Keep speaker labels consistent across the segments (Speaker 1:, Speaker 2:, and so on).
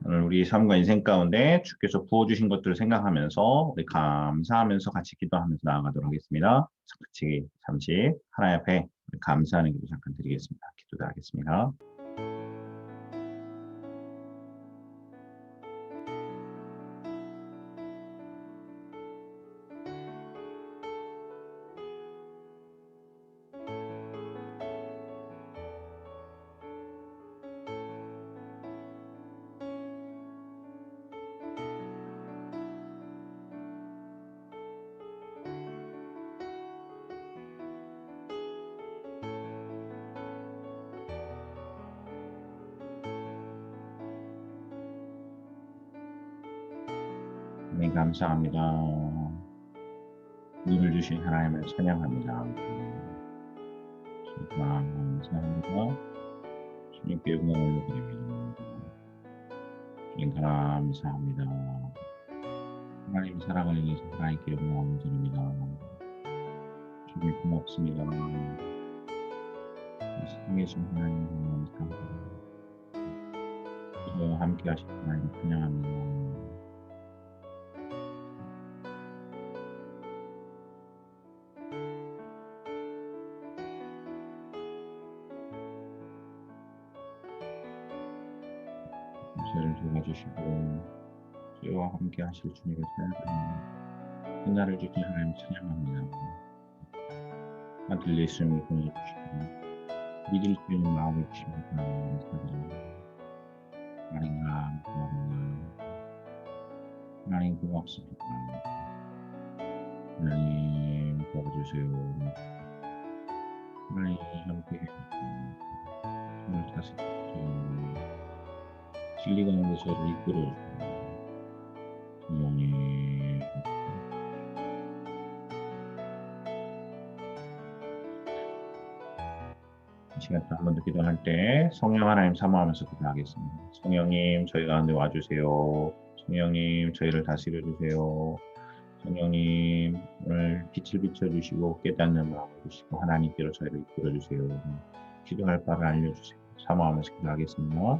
Speaker 1: 오늘 우리 삶과 인생 가운데 주께서 부어주신 것들을 생각하면서 우리 감사하면서 같이 기도하면서 나아가도록 하겠습니다. 같이 잠시 하나님 앞에 감사하는 기도 잠깐 드리겠습니다. 기도드리겠습니다. 네, 감사합니다. 눈을 주신 하나님을 찬양합니다. 감사합니다. 주님께 영광을 올려드립니다. 주님 감사합니다. 하나님 사랑을 위해서 하나님께 영광을 드립니다. 주님 고맙습니다. 이 세상에 계신 하나님 감사합니다. 저와 함께 하신 하나님 찬양합니다. 저를 도와주시고 저와 함께 하실 주님을 찬양합니다. 끝날을 주신 하나님 찬양합니다. 아들 예수님을 보내주시고 믿을 수 있는 마음을 주시면 감사합니다. 하나님 감사합니다. 하나님 고맙습니다. 하나님 도와주세요. 하나님 함께 오늘 다시 진리 가운데 저를 이끌어주세요. 성령님 이 시간 한 번 더 기도할 때 성령 하나님 사모하면서 기도하겠습니다. 성령님 저희 가운데 와주세요. 성령님 저희를 다스려 주세요. 성령님 오늘 빛을 비춰주시고 깨닫는 마음을 주시고 하나님께로 저희를 이끌어 주세요. 기도할 바를 알려주세요. 사모하면서 기도하겠습니다.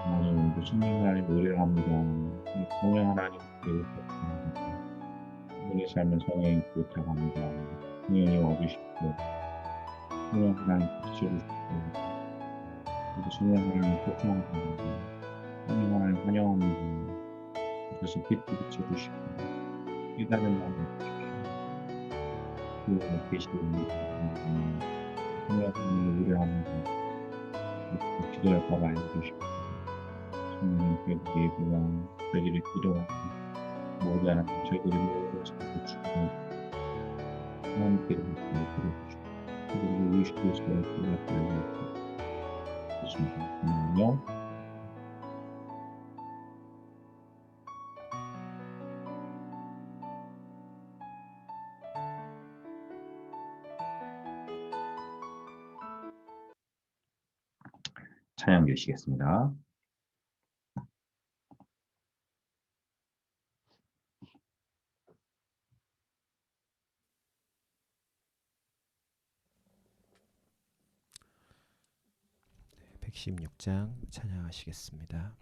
Speaker 1: 하나님 무슨 하나님 노래를 합니다. 성령 하나님 우리의 삶은 성령이 부탁합니다. 성령이 와주십시오. 성령 하나님 비춰주십시오. 성령 하나님 포착합니다. 성령 하나님 환영합니다. 그래서 빛을 비춰주시고 깨달은 마음을 주십시오. 그리고 계시는 성령 하나님을 의뢰합니다. 기도할 바를 알려주십시오. 성령님께 예배와 저희들의 기도와 모두 하나님 저희들이 모두 참고주시고 하나님께로 들어주시고 그리고 예수께서의 기도를 알려주십시오. 성령 찬양 주시겠습니다.
Speaker 2: 네, 116장 찬양하시겠습니다.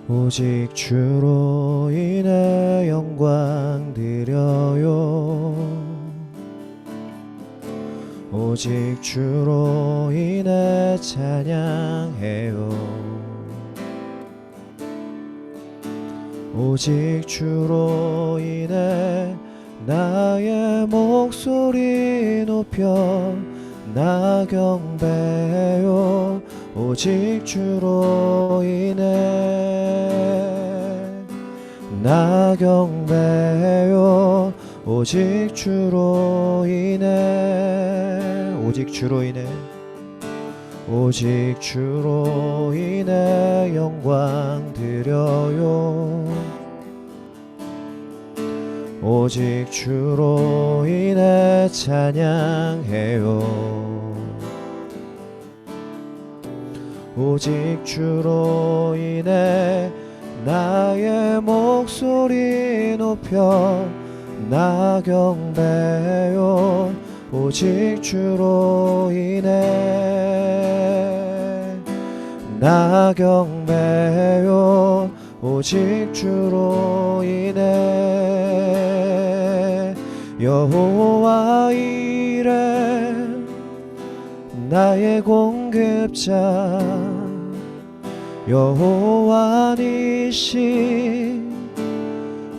Speaker 2: 오직 주로 인해 영광 드려요. 오직 주로 인해 찬양해요. 오직 주로 인해 나의 목소리 높여 나 경배해요. 오직 주로 인해 나 경배해요. 오직 주로 인해 오직 주로 인해 영광 드려요. 오직 주로 인해 찬양해요. 오직 주로 인해 나의 목소리 높여 나 경배요. 오직 주로 인해 나 경배요. 오직 주로 인해 여호와 이레 나의 공급자 여호와 니시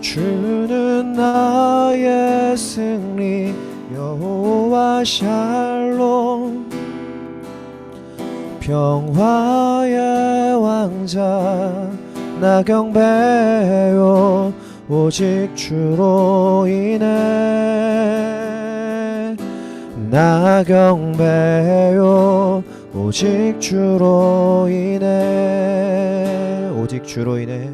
Speaker 2: 주는 나의 승리 여호와 샬롬 평화의 왕자 나 경배요. 오직 주로 인해 나 경배요. 오직 주로 인해 오직 주로 인해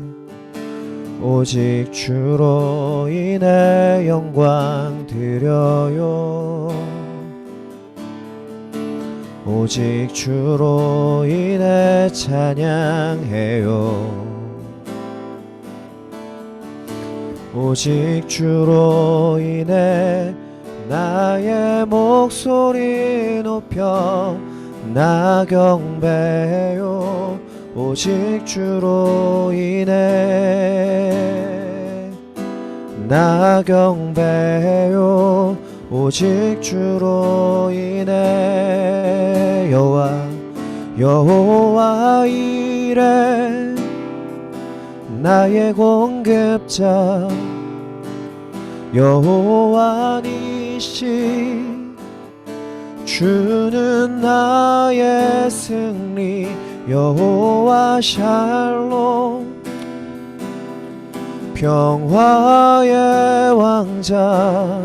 Speaker 2: 오직 주로 인해 영광 드려요. 오직 주로 인해 찬양해요. 오직 주로 인해 나의 목소리 높여 나 경배요. 오직 주로 인해 나 경배요. 오직 주로 인해 여호와 이레 나의 공급자 여호와 니시 주는 나의 승리 여호와 샬롬 평화의 왕자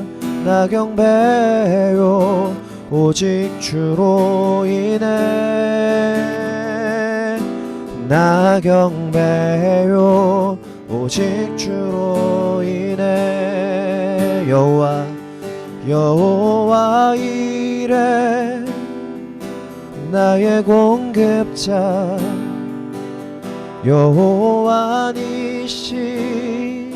Speaker 2: 나 경배요. 오직 주로 인해 나 경배요. 오직 주로 인해 여호와 이레 나의 공급자 여호와 니시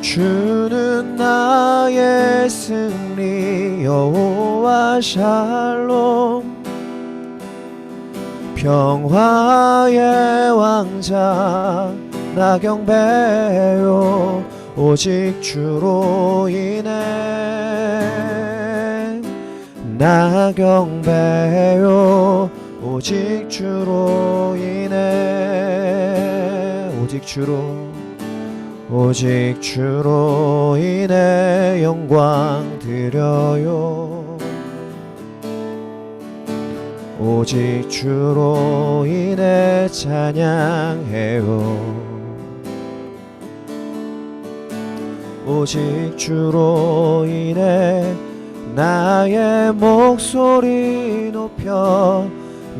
Speaker 2: 주는 나의 승리 여호와 샬롬 평화의 왕자 나 경배요. 오직 주로 인해 나 경배요. 오직 주로 인해 오직 주로 인해 영광 드려요. 오직 주로 인해 찬양해요. 오직 주로 인해 나의 목소리 높여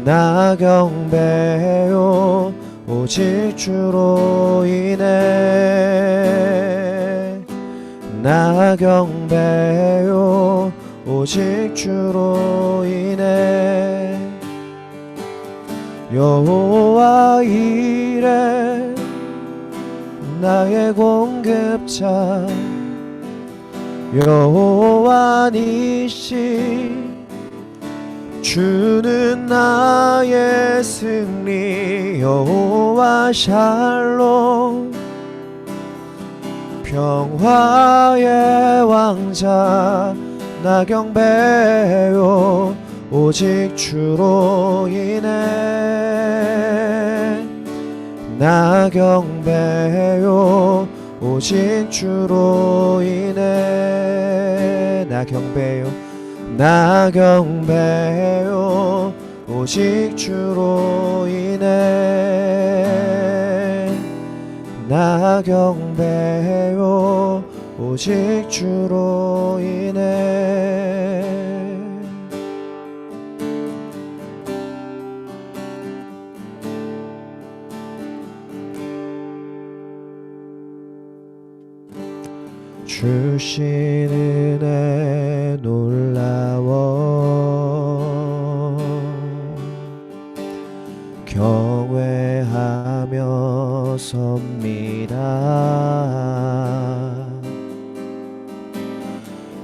Speaker 2: 나 경배요. 오직 주로 인해 나 경배요. 오직 주로 인해 여호와 이레 나의 공급자 여호와 니시 주는 나의 승리 여호와 샬롬 평화의 왕자 나 경배요. 오직 주로 인해 나 경배요. 오직 주로 인해 나 경배요. 나 경배요. 오직 주로 인해 나 경배요. 오직 주로 인해 주신 은혜 놀라워 경외하며 섭니다.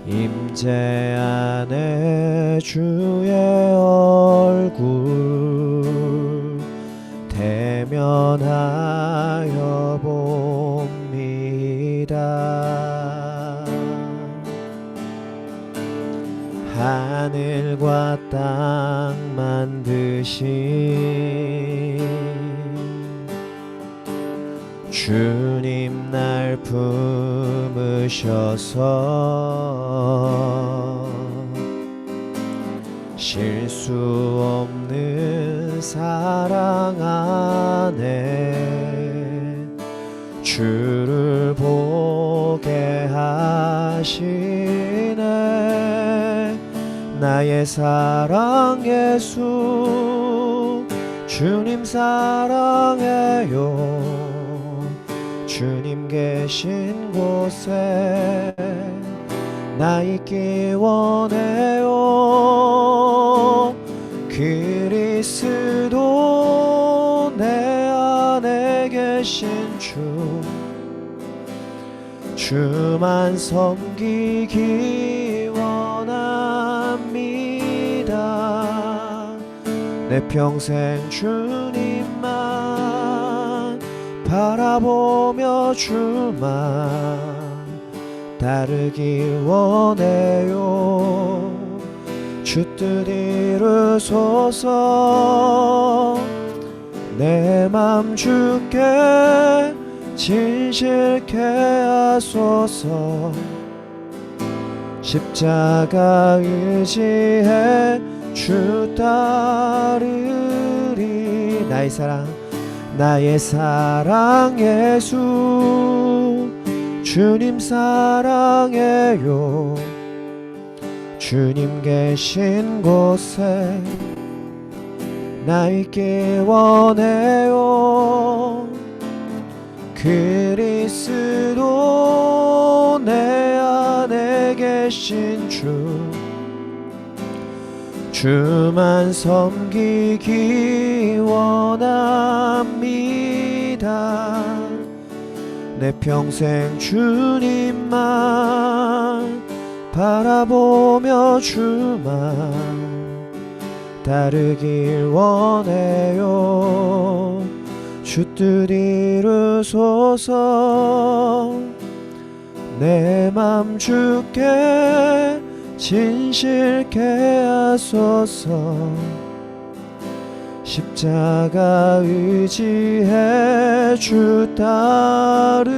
Speaker 2: 임재 안에 주의 얼굴 대면하여 봅니다. 하늘과 땅 만드신 주님 날 품으셔서 실수 없는 사랑 안에 주를 보게 하시네. 나의 사랑 예수 주님 사랑해요. 주님 계신 곳에 나 있기 원해요. 그리스도 내 안에 계신 주만 섬기기 원합니다. 내 평생 주님만 바라보며 주만 따르길 원해요. 주 뜻 이루소서. 내 맘 주께 진실케 하소서. 십자가 의지해 주 따르리. 나의 사랑 예수 주님 사랑해요. 주님 계신 곳에 나 있기 원해요. 그리스도 내 안에 계신 주만 섬기기 원합니다. 내 평생 주님만 바라보며 주만 따르길 원해요. 주 뜻 이루소서. 내 맘 주께 진실케 하소서. 십자가 의지해 주 따르리.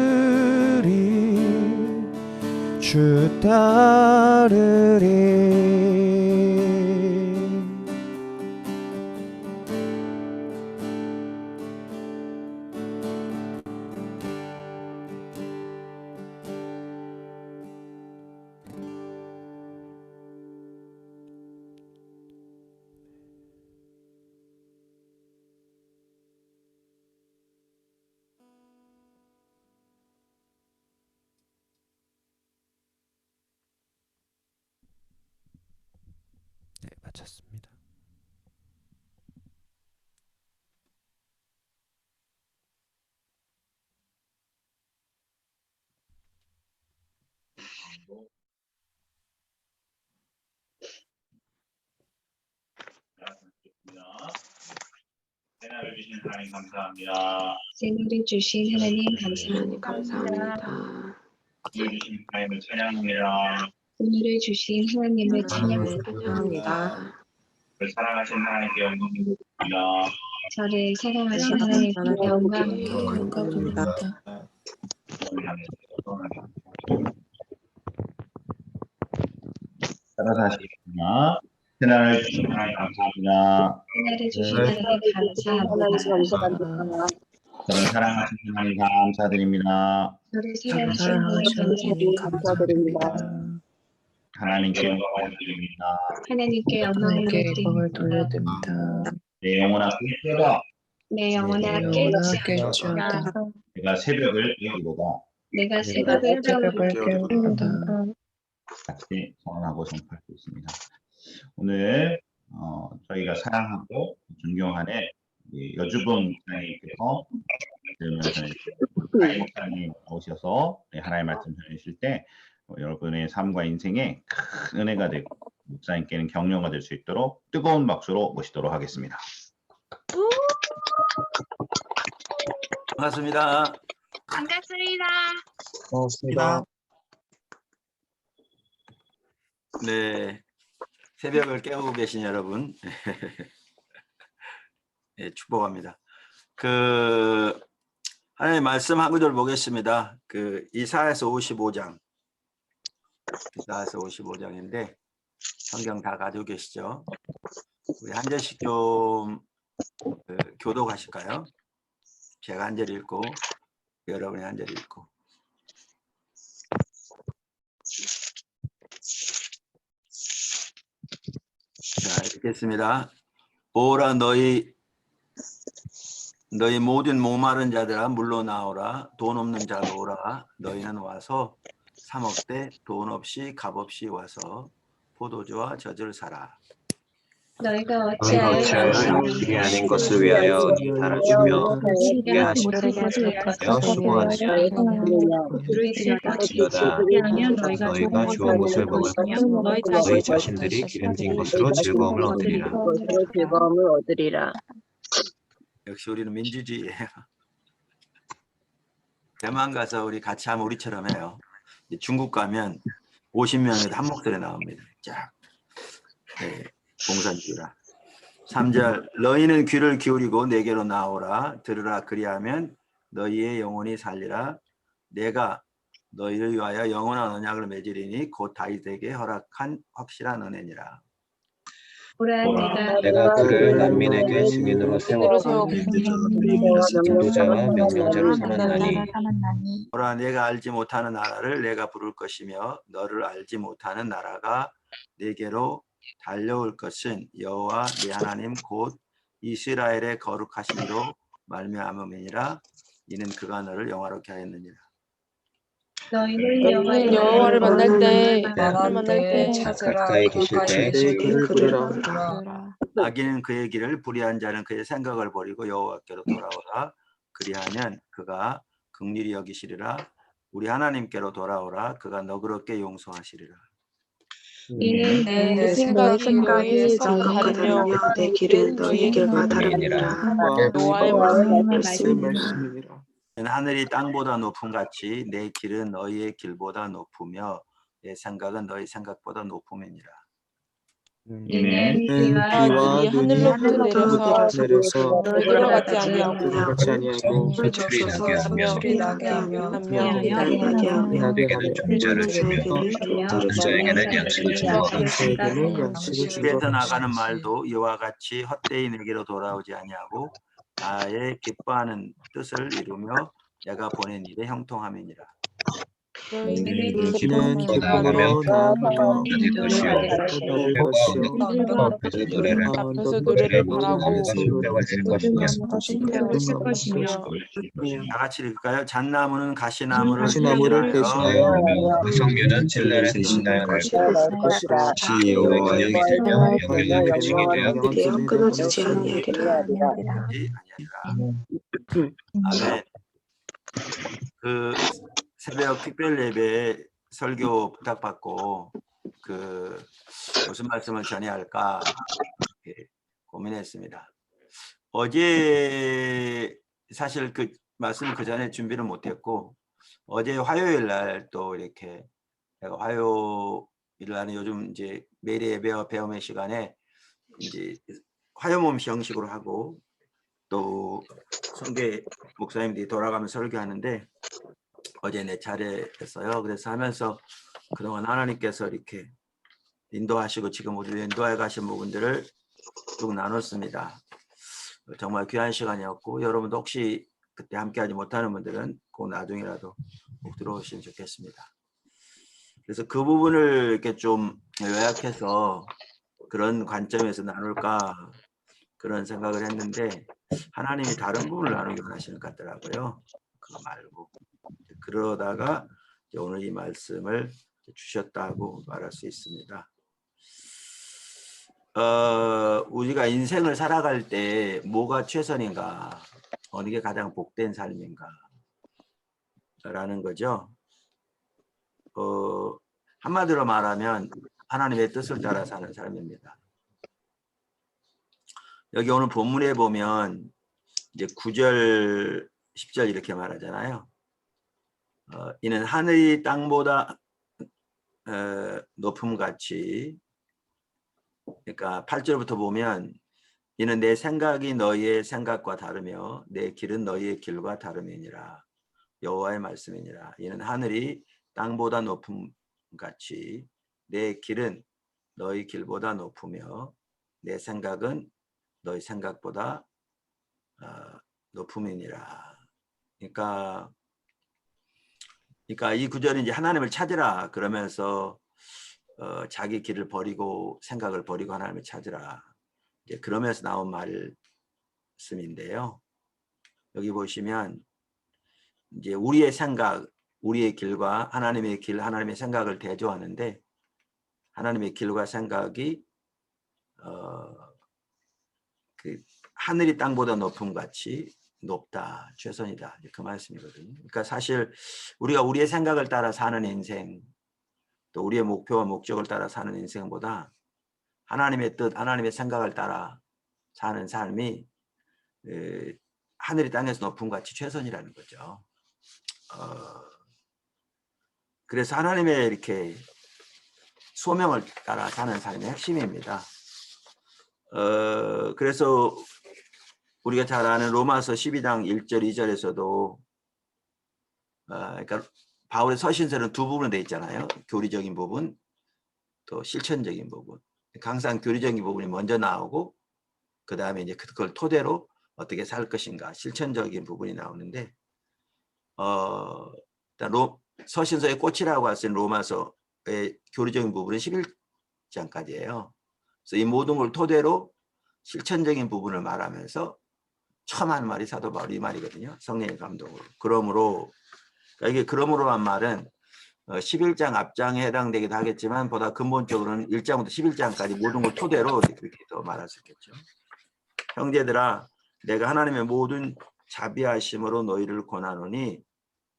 Speaker 2: 네, 마쳤습니다.
Speaker 1: 새날을 주신 하나님 감사합니다.
Speaker 3: 생일을 주신 하나님 감사합니다.
Speaker 4: 감사합니다.
Speaker 1: 오늘 주신 하나님을 찬양합니다.
Speaker 3: 오늘을 주신 하나님을 찬양합니다.
Speaker 4: 감사합니다.
Speaker 1: 저를 사랑하신 하나님께 영광을 드립니다.
Speaker 3: 저를 사랑하신 하나님께 영광을
Speaker 4: 감사합니다.
Speaker 1: 따라사시겠습니다. 새날을 주신 하나님 감사합니다.
Speaker 3: 하나를 주신 하나님 감사합니다.
Speaker 1: 저를 사랑하신 하나님 감사드립니다.
Speaker 3: 저를 사랑하신 하나님 감사드립니다.
Speaker 1: 하나님께 영광을 드립니다.
Speaker 3: 하나님께 영광을
Speaker 4: 돌려드립니다.
Speaker 1: 내 영혼아 깨어라.
Speaker 3: 내 영혼아 깨어라.
Speaker 1: 내가 새벽을 깨우리로다.
Speaker 3: 내가
Speaker 4: 내가
Speaker 3: 새벽을
Speaker 4: 새벽을
Speaker 3: 깨우리라.
Speaker 4: 깨우리라.
Speaker 1: 같이 선언하고 선포할 수 있습니다. 오늘 저희가 사랑하고 존경하는 여주분 목사님께서 들으면서 하임 목사님 오셔서 하나님의 말씀 전해주실 때 여러분의 삶과 인생에 큰 은혜가 되고 목사님께는 격려가 될 수 있도록 뜨거운 박수로 모시도록 하겠습니다.
Speaker 5: 반갑습니다.
Speaker 3: 반갑습니다.
Speaker 4: 고맙습니다.
Speaker 5: 네, 새벽을 깨우고 계신 여러분, 네, 축복합니다. 하나님의 말씀 한 구절 보겠습니다. 이사야서 55장, 이사야서 55장인데 성경 다 가지고 계시죠? 우리 한 절씩 좀 교독하실까요? 제가 한 절 읽고 여러분이 한 절 읽고. 자, 읽겠습니다. 오라 너희 모든 목마른 자들아 물러 나오라. 돈 없는 자도 오라. 너희는 와서 사 먹되 돈 없이 값 없이 와서 포도주와 젖을 사라.
Speaker 3: 너희가
Speaker 6: 어찌하여
Speaker 3: 어찌하여
Speaker 6: 길이 아닌 것을 위하여 달아주며
Speaker 3: 길이
Speaker 6: 하시는
Speaker 3: 못할 것을
Speaker 6: 하여 수고하시며
Speaker 3: 들여다
Speaker 6: 하면 너희가 좋은 것을 먹을 것이며 너희 자신들이 기름진 것으로 즐거움을 얻으리라.
Speaker 7: 즐거움을 얻으리라.
Speaker 5: 역시 우리는 민주주의예요. 대만 가서 우리 같이 하면 우리처럼 해요. 중국 가면 50명에도 한 목소리 나옵니다. 쫙. 네, 공산주의라. 3절 너희는 귀를 기울이고 내게로 나오라. 들으라. 그리하면 너희의 영혼이 살리라. 내가 너희를 위하여 영원한 언약을 맺으리니 곧 다윗에게 허락한 확실한 은혜니라.
Speaker 3: 오라
Speaker 6: 내가 그를 난민에게 증인으로 세웠고 인도자와 명령자로 삼았나니
Speaker 5: 오라 내가 알지 못하는 나라를 내가 부를 것이며 너를 알지 못하는 나라가 내게로 달려올 것은 여호와 네 하나님 곧 이스라엘의 거룩하심으로 말미암음이니라. 이는 그가 너를 영화롭게 하였느니라.
Speaker 3: 너희는
Speaker 8: 여호와를 만날 때
Speaker 6: 가까이 계실 때
Speaker 4: 그를 부르라.
Speaker 5: 악인은 그의 길을 불의한 자는 그의 생각을 버리고 여호와께로 돌아오라. 그리하면 그가 긍휼히 여기시리라. 우리 하나님께로 돌아오라. 그가 너그럽게 용서하시리라.
Speaker 3: 이는
Speaker 8: 내 생각이 너희의
Speaker 4: 생각과
Speaker 8: 다르며
Speaker 4: 다르며 내 길은 너희 길과 다릅니다.
Speaker 8: 여호와의
Speaker 4: 말씀이니라.
Speaker 5: 하늘이 땅보다 높음 같이 내 길은 너희의 길보다 높으며 내 생각은 너희 생각보다 높음이니라.
Speaker 3: 이는
Speaker 4: 비와
Speaker 8: 비와 하늘로부터
Speaker 4: 내려서
Speaker 8: 내려가지 아니하고
Speaker 6: 소출이 나게 하며
Speaker 8: 나게 하며
Speaker 6: 나에게는 종자를 주며 부자에게는 양식을 주며
Speaker 5: 입에서 나가는 말도 이와 같이 헛되이 내게로 돌아오지 아니하고 나의 기뻐하는 뜻을 이루며 내가 보낸 일에 형통함이니라.
Speaker 8: 너희는
Speaker 6: 기쁨으로
Speaker 4: 나아가며
Speaker 6: 받을 것이요 앞에서 노래를
Speaker 8: 앞에서 노래를 바라고
Speaker 6: 신병을 들 것이며
Speaker 5: 다 같이 읽을까요? 잣나무는 가시나무를
Speaker 4: 가시나무를
Speaker 5: 대신하여
Speaker 6: 성류는 젤라를 대신하여
Speaker 4: 것이라.
Speaker 6: 여호와의 기름과 영광의 표징이 되어
Speaker 4: 되어 끊어지지 아니하리라.
Speaker 5: 아멘. 새벽 특별 예배 설교 부탁받고 무슨 말씀을 전해야 할까 고민했습니다. 어제 사실 말씀 전에 준비를 못했고 어제 화요일 날 또 이렇게 내가 화요일 날은 요즘 이제 매일 예배와 배움의 시간에 이제 화요모임 형식으로 하고 또 성계 목사님들이 돌아가면서 설교하는데 어제 내 차례였어요. 그래서 하면서 그동안 하나님께서 이렇게 인도하시고 지금 우리 인도해 가신 부분들을 쭉 나눴습니다. 정말 귀한 시간이었고 여러분도 혹시 그때 함께하지 못하는 분들은 꼭 나중이라도 꼭 들어오시면 좋겠습니다. 그래서 그 부분을 이렇게 좀 요약해서 그런 관점에서 나눌까 그런 생각을 했는데 하나님이 다른 부분을 나누기 원하시는 것 같더라고요. 그거 말고 그러다가 이제 오늘 이 말씀을 주셨다고 말할 수 있습니다. 우리가 인생을 살아갈 때 뭐가 최선인가, 어느 게 가장 복된 삶인가 라는 거죠. 한마디로 말하면 하나님의 뜻을 따라 사는 삶입니다. 여기 오늘 본문에 보면 이제 9절 10절 이렇게 말하잖아요. 이는 하늘이 땅보다 높음같이, 그러니까 8절부터 보면 이는 내 생각이 너희의 생각과 다르며 내 길은 너희의 길과 다름이니라. 여호와의 말씀이니라. 이는 하늘이 땅보다 높음같이 내 길은 너희 길보다 높으며 내 생각은 너희 생각보다 높음이니라. 그러니까 이 구절은 이제 하나님을 찾으라 그러면서 자기 길을 버리고 생각을 버리고 하나님을 찾으라, 이제 그러면서 나온 말씀인데요. 여기 보시면 이제 우리의 생각, 우리의 길과 하나님의 길, 하나님의 생각을 대조하는데, 하나님의 길과 생각이 그 하늘이 땅보다 높음같이 높다, 최선이다, 그 말씀이거든요. 그러니까 사실 우리가 우리의 생각을 따라 사는 인생, 또 우리의 목표와 목적을 따라 사는 인생보다 하나님의 뜻, 하나님의 생각을 따라 사는 삶이 하늘이 땅에서 높음같이 최선이라는 거죠. 그래서 하나님의 이렇게 소명을 따라 사는 삶의 핵심입니다. 그래서 우리가 잘 아는 로마서 12장 1절 2절에서도 그러니까 바울의 서신서는 두 부분으로 되어 있잖아요. 교리적인 부분, 또 실천적인 부분. 항상 교리적인 부분이 먼저 나오고 그 다음에 이제 그걸 토대로 어떻게 살 것인가, 실천적인 부분이 나오는데, 일단 서신서의 꽃이라고 할 수 있는 로마서의 교리적인 부분은 11장까지예요. 그래서 이 모든 걸 토대로 실천적인 부분을 말하면서 처음 하는 말이 사도 바울 이 말이거든요. 성령의 감동으로. 그러므로, 이게 그러므로란 말은 11장 앞장에 해당되기도 하겠지만 보다 근본적으로는 1장부터 11장까지 모든 걸 토대로 이렇게 더 말할 수 있겠죠. 형제들아, 내가 하나님의 모든 자비하심으로 너희를 권하노니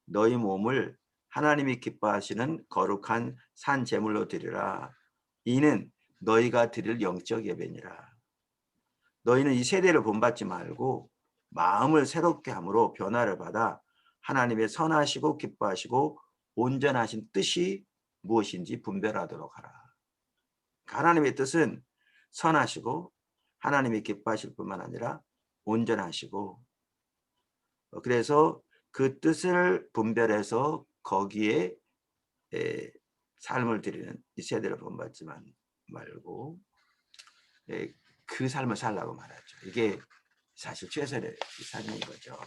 Speaker 5: 너희 몸을 하나님이 기뻐하시는 거룩한 산 제물로 드리라. 이는 너희가 드릴 영적 예배니라. 너희는 이 세대를 본받지 말고 마음을 새롭게 함으로 변화를 받아 하나님의 선하시고 기뻐하시고 온전하신 뜻이 무엇인지 분별하도록 하라. 하나님의 뜻은 선하시고 하나님이 기뻐하실 뿐만 아니라 온전하시고, 그래서 그 뜻을 분별해서 거기에 삶을 드리는 이 세대를 본받지 말고 그 삶을 살라고 말하죠. 이게 사실 최선의 삶인 거죠.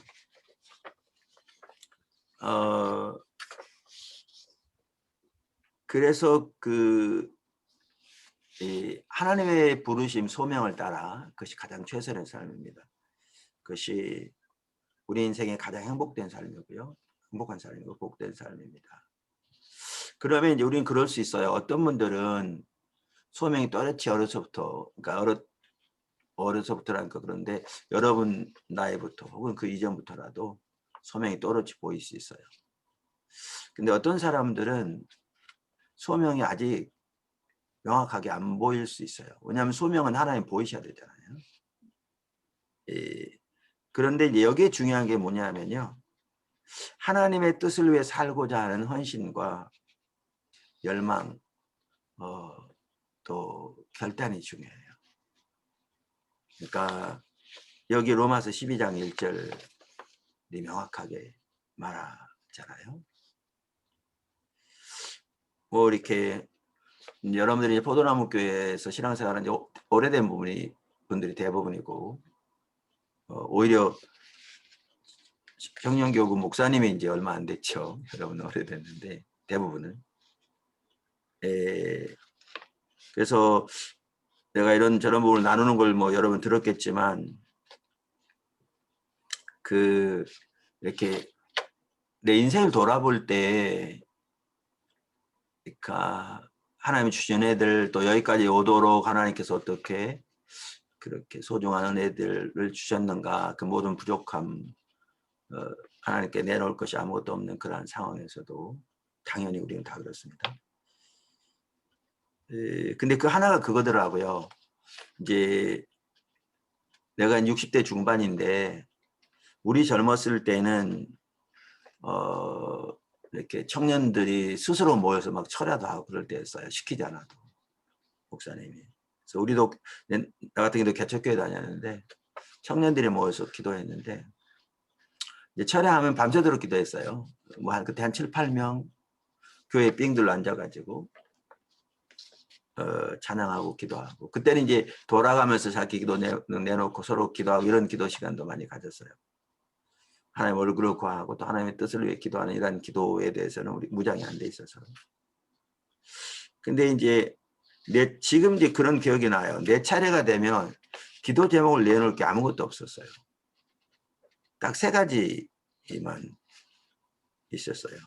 Speaker 5: 그래서 하나님의 부르심, 소명을 따라 그것이 가장 최선의 삶입니다. 그것이 우리 인생의 가장 행복된 삶이고요. 행복한 삶이고 복된 삶입니다. 그러면 이제 우리는 그럴 수 있어요. 어떤 분들은 소명이 또렷이 어려서부터, 그러니까 어려서부터라니까 그런데 여러분 나이부터 혹은 그 이전부터라도 소명이 또렷이 보일 수 있어요. 근데 어떤 사람들은 소명이 아직 명확하게 안 보일 수 있어요. 왜냐하면 소명은 하나님 보이셔야 되잖아요. 그런데 이제 여기에 중요한 게 뭐냐면요. 하나님의 뜻을 위해 살고자 하는 헌신과 열망, 또 결단이 중요해요. 그러니까 여기 로마서 12장 1절이 명확하게 말하잖아요. 뭐 이렇게 여러분들이 포도나무 교회에서 신앙생활은 이제 오래된 분들이 대부분이고, 오히려 청년교구 목사님이 이제 얼마 안 됐죠. 여러분 오래됐는데 대부분은. 그래서 내가 이런저런 부분을 나누는 걸 뭐 여러분 들었겠지만, 이렇게 내 인생을 돌아볼 때, 그러니까 하나님이 주신 애들 또 여기까지 오도록 하나님께서 어떻게 그렇게 소중한 은혜들을 주셨는가, 그 모든 부족함, 하나님께 내놓을 것이 아무것도 없는 그러한 상황에서도 당연히 우리는 다 그렇습니다. 근데 그 하나가 그거더라고요. 이제 내가 60대 중반인데 우리 젊었을 때는 이렇게 청년들이 스스로 모여서 막 철야도 하고 그럴 때였어요. 시키지 않아도 목사님이. 그래서 우리도 나 같은 경우도 개척교회 다녔는데 청년들이 모여서 기도했는데 이제 철야하면 밤새도록 기도했어요. 뭐 그때 한 7, 8명 교회 빙들로 앉아가지고 찬양하고 기도하고, 그때는 이제 돌아가면서 자기 기도 내놓고 서로 기도하고 이런 기도 시간도 많이 가졌어요. 하나님 얼굴을 구하고 또 하나님의 뜻을 위해 기도하는 이런 기도에 대해서는 우리 무장이 안 돼 있어서. 근데 이제 지금 이제 그런 기억이 나요. 내 차례가 되면 기도 제목을 내놓을 게 아무것도 없었어요. 딱 3가지만 있었어요.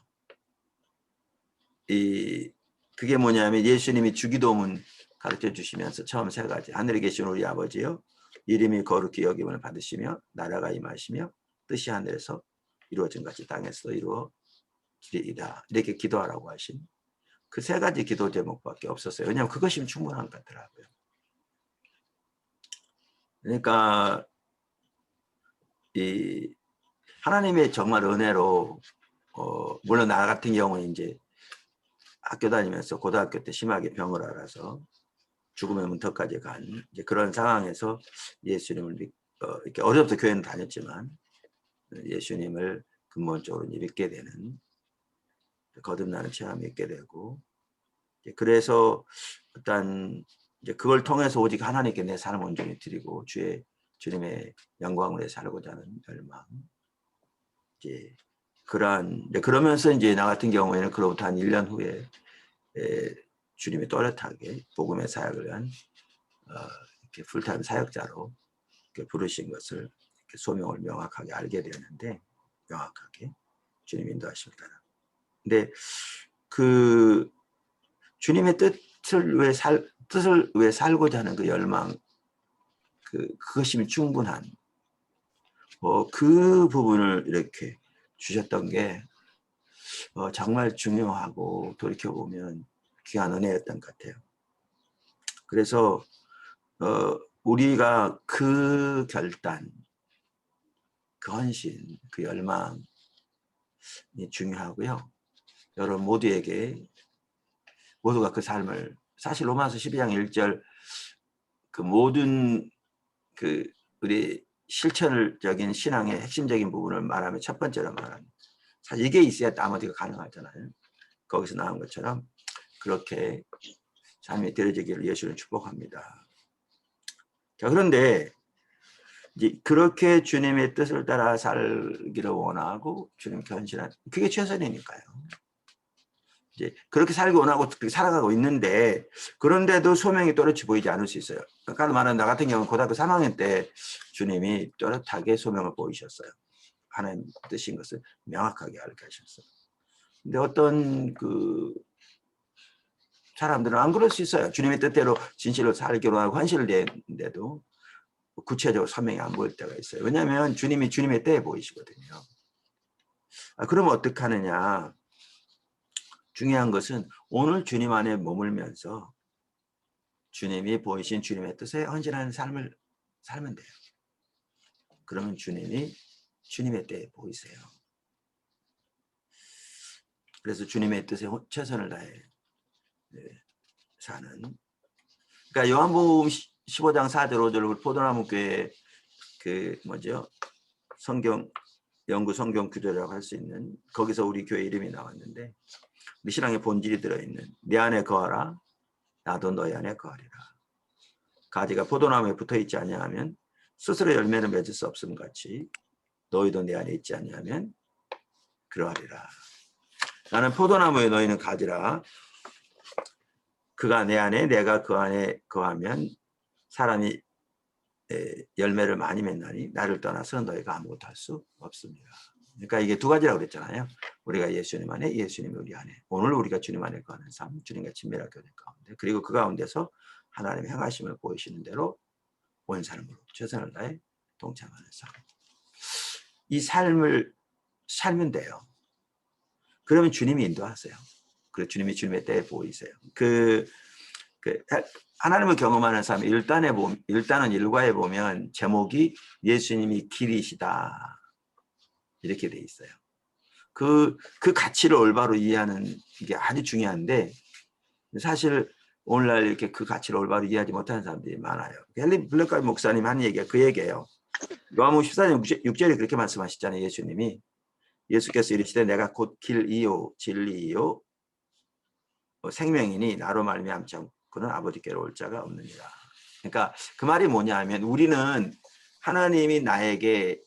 Speaker 5: 그게 뭐냐면 예수님이 주기도문 가르쳐 주시면서 처음 3가지. 하늘에 계신 우리 아버지여, 이름이 거룩히 여김을 받으시며 나라가 임하시며 뜻이 하늘에서 이루어진 같이 땅에서도 이루어지리이다. 이렇게 기도하라고 하신 그 3가지 기도 제목밖에 없었어요. 왜냐하면 그것이면 충분한 것 같더라고요. 그러니까 이 하나님의 정말 은혜로 물론 나 같은 경우는 이제 학교 다니면서 고등학교 때 심하게 병을 앓아서 죽음의 문턱까지 간 이제 그런 상황에서 예수님을 이렇게 어려서부터 교회는 다녔지만 예수님을 근본적으로 믿게 되는, 거듭나는 체험이 있게 되고, 그래서 일단 이제 그걸 통해서 오직 하나님께 내 삶을 온전히 드리고 주님의 영광을 위해 살고자 하는 열망. 이제 그러면서 이제 나 같은 경우에는 그로부터 한 1년 후에 주님이 또렷하게 복음의 사역을 위한 이렇게 풀타임 사역자로 이렇게 부르신 것을 이렇게 소명을 명확하게 알게 되었는데, 명확하게 주님 인도하심을 따라. 근데 그 주님의 뜻을 위해 살고자 하는 그 열망, 그것이면 충분한 그 부분을 이렇게 주셨던 게 정말 중요하고 돌이켜보면 귀한 은혜였던 것 같아요. 그래서 우리가 그 결단, 그 헌신, 그 열망이 중요하고요. 여러분 모두에게 모두가 그 삶을, 사실 로마서 12장 1절 그 모든 그 우리 실천적인 신앙의 핵심적인 부분을 말하면 첫 번째로 말하는, 사실 이게 있어야 나머지가 가능하잖아요. 거기서 나온 것처럼 그렇게 삶이 되어지기를 예수를 축복합니다. 자, 그런데 이제 그렇게 주님의 뜻을 따라 살기를 원하고 주님께 헌신한, 그게 최선이니까요. 이제 그렇게 살기 원하고 그렇게 살아가고 있는데, 그런데도 소명이 또렷이 보이지 않을 수 있어요. 아까 말한 나 같은 경우는 고등학교 3학년 때 주님이 또렷하게 소명을 보이셨어요. 하나님 뜻인 것을 명확하게 알게 하셨어요. 근데 어떤 그 사람들은 안 그럴 수 있어요. 주님의 뜻대로 진실로 살기로 하고 헌신을 내는데도 구체적으로 소명이 안 보일 때가 있어요. 왜냐하면 주님이 주님의 때에 보이시거든요. 그러면 어떻게 하느냐. 중요한 것은 오늘 주님 안에 머물면서 주님이 보이신 주님의 뜻에 헌신하는 삶을 살면 돼요. 그러면 주님이 주님의 때에 보이세요. 그래서 주님의 뜻에 최선을 다해 사는. 그러니까 요한복음 15장 4절 5절 포도나무 교회 그 뭐죠? 성경 연구 성경 규제라고 할 수 있는, 거기서 우리 교회 이름이 나왔는데, 우리 신앙의 본질이 들어있는 내 안에 거하라 나도 너희 안에 거하리라. 가지가 포도나무에 붙어있지 아니하면 스스로 열매를 맺을 수 없음 같이 너희도 내 안에 있지 아니하면 그러하리라. 나는 포도나무에 너희는 가지라. 그가 내 안에 내가 그 안에 거하면 사람이 열매를 많이 맺나니 나를 떠나서 너희가 아무것도 할 수 없습니다. 그러니까 이게 두 가지라고 그랬잖아요. 우리가 예수님 안에, 예수님이 우리 안에. 오늘 우리가 주님 안에 거하는 삶, 주님과 친밀한 교제 가운데, 그리고 그 가운데서 하나님의 행하심을 보이시는 대로 온 삶으로 최선을 다해 동참하는 삶. 이 삶을 살면 돼요. 그러면 주님이 인도하세요. 그리고 주님이 주님의 때에 보이세요. 하나님을 경험하는 삶, 일단은 일과에 보면 제목이 예수님이 길이시다. 이렇게 돼 있어요. 그 가치를 올바로 이해하는 게 아주 중요한데, 사실 오늘날 이렇게 그 가치를 올바로 이해하지 못하는 사람들이 많아요. 헨리 블랙카드 목사님 한 얘기가 그 얘기예요. 요한복음 14장 6절에 그렇게 말씀하셨잖아요. 예수님이. 예수께서 이르시되 내가 곧 길이요 진리요 생명이니 나로 말미암지 않고는 아버지께로 올 자가 없느니라. 그러니까 그 말이 뭐냐 하면, 우리는 하나님이 나에게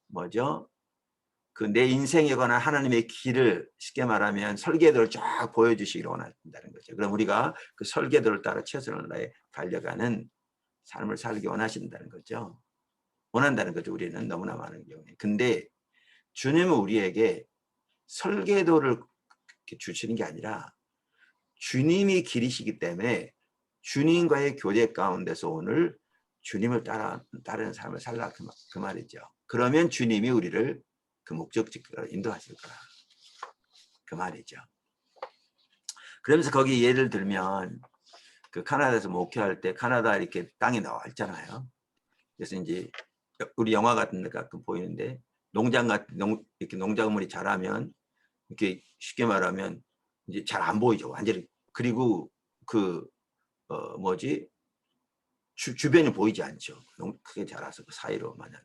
Speaker 5: 뭐죠? 그 내 인생에 관한 하나님의 길을 쉽게 말하면 설계도를 쫙 보여주시기를 원한다는 거죠. 그럼 우리가 그 설계도를 따라 최선을 다해 달려가는 삶을 살기 원하신다는 거죠. 원한다는 거죠. 우리는 너무나 많은 경우에. 근데 주님은 우리에게 설계도를 주시는 게 아니라 주님이 길이시기 때문에 주님과의 교제 가운데서 오늘 주님을 따르는 삶을 살라 그 말이죠. 그러면 주님이 우리를 그 목적지로 인도하실 거라 그 말이죠. 그러면서 거기 예를 들면 그 카나다에서 목회할 때 카나다 이렇게 땅이 나와 있잖아요. 그래서 이제 우리 영화 같은 데 가끔 보이는데 이렇게 농작물이 자라면 이렇게 쉽게 말하면 이제 잘 안 보이죠. 완전히. 그리고 주변이 보이지 않죠. 크게 자라서 그 사이로 만약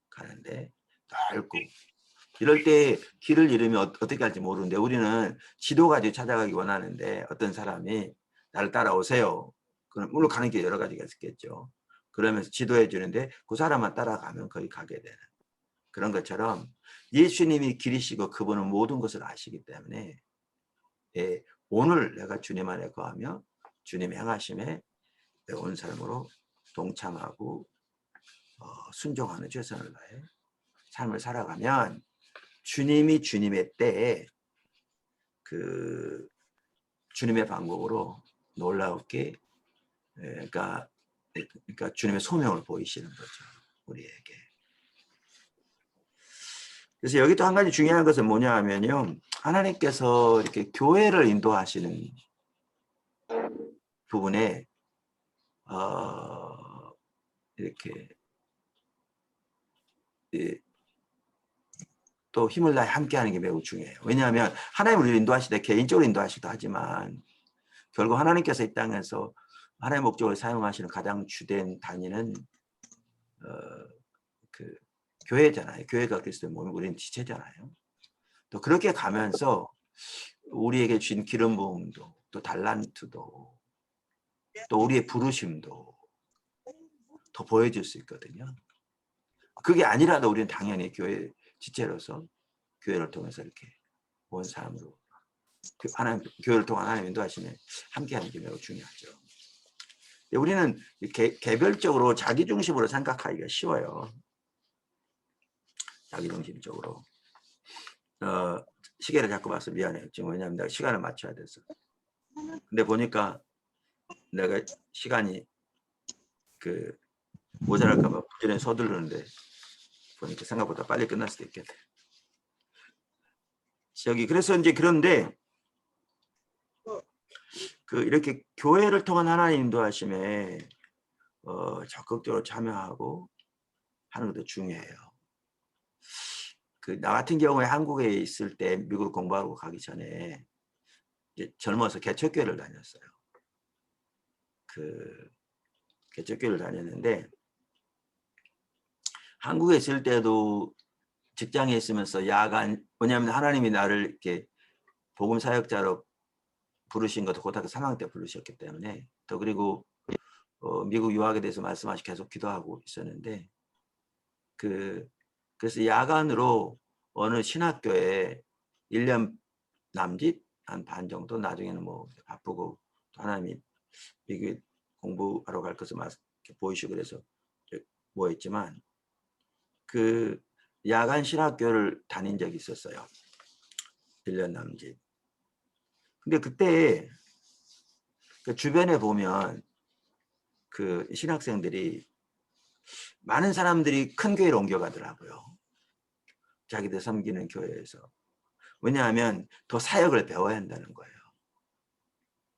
Speaker 5: 가는데 넓고 이럴 때 길을 잃으면 어떻게 할지 모르는데, 우리는 지도 가지고 찾아가기 원하는데 어떤 사람이 나를 따라오세요. 그럼 물론 가는 게 여러 가지가 있겠죠. 그러면서 지도해 주는데 그 사람만 따라가면 거기 가게 되는 그런 것처럼, 예수님이 길이시고 그분은 모든 것을 아시기 때문에 오늘 내가 주님 안에 거하며 주님의 행하심에 온 삶으로 동참하고 순종하는 최선을 다해 삶을 살아가면 주님이 주님의 때에 그 주님의 방법으로 놀라웠게 그러니까 주님의 소명을 보이시는 거죠, 우리에게. 그래서 여기 또 한 가지 중요한 것은 뭐냐 하면요, 하나님께서 이렇게 교회를 인도하시는 부분에 이렇게 또 힘을 다해 함께하는 게 매우 중요해요. 왜냐하면 하나님 우리를 인도하실 때 개인적으로 인도하시기도 하지만 결국 하나님께서 이 땅에서 하나님의 목적을 사용하시는 가장 주된 단위는 그 교회잖아요. 교회가 그리스도의 몸이 우리는 지체잖아요. 또 그렇게 가면서 우리에게 주신 기름 부음도 또 달란트도 또 우리의 부르심도 더 보여줄 수 있거든요. 그게 아니라도 우리는 당연히 교회 지체로서 교회를 통해서 이렇게 온 사람으로 교회를 통한 하나님 인도하시면 함께하는 게 매우 중요하죠. 우리는 개별적으로 자기중심으로 생각하기가 쉬워요. 자기중심적으로. 시계를 자꾸 봐서 미안해요. 지금 왜냐하면 내가 시간을 맞춰야 돼서. 근데 보니까 내가 시간이 모자랄까 봐 부지런히 서두르는데 보니까 생각보다 빨리 끝날 수도 있겠네. 그래서 이제 그런데 이렇게 교회를 통한 하나님 인도하심에 적극적으로 참여하고 하는 것도 중요해요. 나 같은 경우에 한국에 있을 때 미국을 공부하고 가기 전에 이제 젊어서 개척교회를 다녔어요. 개척교회를 다녔는데 한국에 있을 때도 직장에 있으면서 야간, 왜냐하면 하나님이 나를 이렇게 복음 사역자로 부르신 것도 고등학교 3학년 때 부르셨기 때문에, 또 그리고 미국 유학에 대해서 말씀하시 계속 기도하고 있었는데 그래서 야간으로 어느 신학교에 1년 남짓 한 반 정도, 나중에는 뭐 바쁘고 또 하나님이 미국에 공부하러 갈 것을 보이시고 그래서 뭐 했지만 야간 신학교를 다닌 적이 있었어요. 1년 남짓. 근데 그때 그 주변에 보면 그 신학생들이 많은 사람들이 큰 교회로 옮겨가더라고요. 자기들 섬기는 교회에서. 왜냐하면 더 사역을 배워야 한다는 거예요.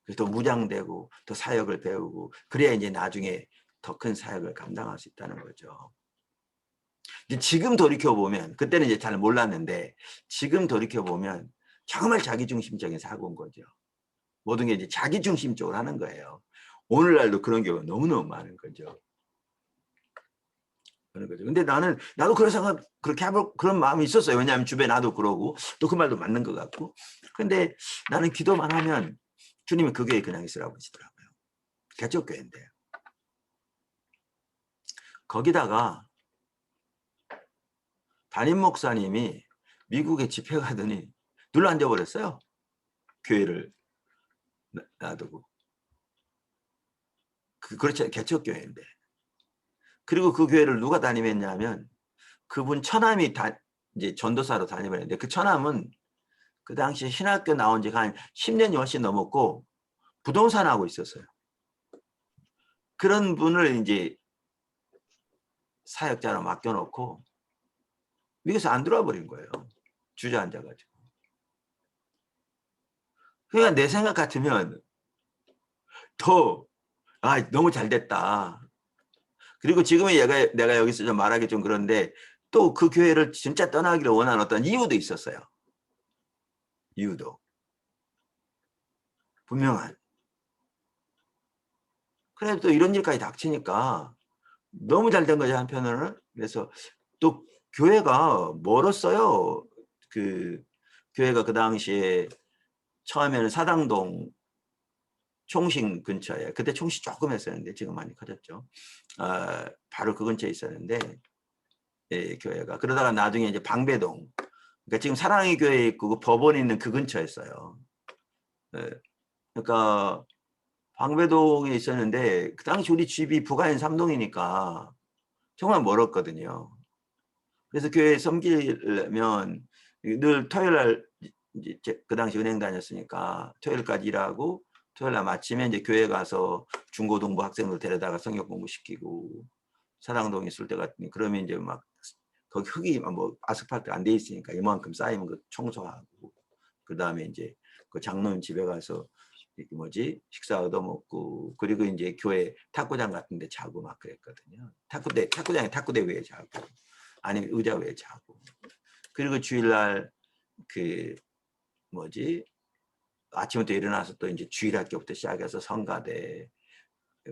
Speaker 5: 그래서 더 무장되고 더 사역을 배우고 그래야 이제 나중에 더 큰 사역을 감당할 수 있다는 거죠. 이제 지금 돌이켜보면 그때는 이제 잘 몰랐는데 지금 돌이켜보면 정말 자기중심적인 사고인 거죠. 모든 게 이제 자기중심적으로 하는 거예요. 오늘날도 그런 경우가 너무너무 많은 거죠. 그런 거죠. 근데 나도 그런 생각, 그렇게 해볼 그런 마음이 있었어요. 왜냐하면 주변에 나도 그러고 또 그 말도 맞는 것 같고. 근데 나는 기도만 하면 주님이 그 교회에 그냥 있으라고 하시더라고요. 개척교회인데. 거기다가 담임 목사님이 미국에 집회 가더니 눌러 앉아버렸어요. 교회를 놔두고. 그렇지, 개척교회인데. 그리고 그 교회를 누가 담임했냐면 그분 처남이 이제 전도사로 담임을 했는데 그 처남은 그 당시에 신학교 나온 지가 한 10년이 훨씬 넘었고 부동산 하고 있었어요. 그런 분을 이제 사역자로 맡겨놓고 미국에서 안 들어와 버린 거예요. 주저앉아가지고. 그러니까 내 생각 같으면 더 너무 잘 됐다. 그리고 지금은 내가 여기서 좀 말하기 좀 그런데 또 그 교회를 진짜 떠나기를 원하는 어떤 이유도 있었어요. 이유도. 분명한. 그래도 또 이런 일까지 닥치니까 너무 잘 된 거죠, 한편으로는. 그래서 또 교회가 멀었어요. 그 교회가 그 당시에 처음에는 사당동 총신 근처에, 그때 총신 조금 했었는데 지금 많이 커졌죠. 바로 그 근처에 있었는데 교회가. 그러다가 나중에 이제 방배동, 그러니까 지금 사랑의 교회 있고 그 법원이 있는 그 근처였어요. 그러니까 방배동에 있었는데 그 당시 우리 집이 부가인 3동이니까 정말 멀었거든요. 그래서 교회 섬기려면 늘 토요일 날, 이제 그 당시 은행 다녔으니까 토요일까지 일하고 토요일 날 마치면 이제 교회 가서 중고등부 학생들 데려다가 성경 공부시키고, 사랑동에 있을 때 같으니 그러면 이제 막 거기 흙이 뭐 아스팔트 안 돼 있으니까 이만큼 쌓이면 그 청소하고, 그 다음에 이제 그 장로님 집에 가서 식사 얻어먹고, 그리고 이제 교회 탁구장 같은 데 자고 막 그랬거든요. 탁구장에 탁구대 위에 자고, 아니면 의자 위에 자고. 그리고 주일날 아침부터 일어나서 또 이제 주일학교부터 시작해서 성가대,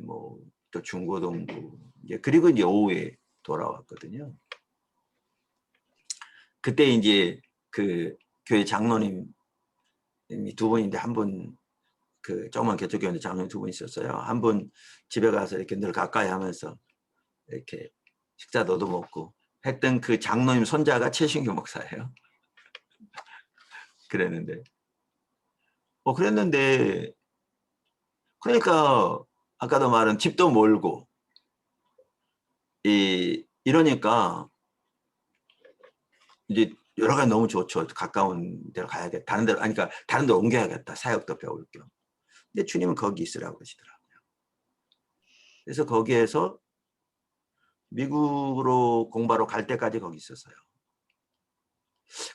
Speaker 5: 뭐 또 중고등부, 그리고 이제 오후에 돌아왔거든요. 그때 이제 그 교회 장로님 두 분인데, 한 분 그 조그만 개척교회인데 장로님 두 분 있었어요. 한 분 집에 가서 이렇게 늘 가까이 하면서 이렇게 식사도 얻어먹고 했던 그 장로님 손자가 최신규 목사예요. 그랬는데 그러니까 아까도 말한 집도 멀고 이러니까 이제 여러 가지 너무 좋죠. 가까운 데로 가야겠다. 다른 데로 옮겨야겠다. 사역도 배울 겸. 근데 주님은 거기 있으라고 하시더라고요. 그래서 거기에서 미국으로 공부하러 갈 때까지 거기 있었어요.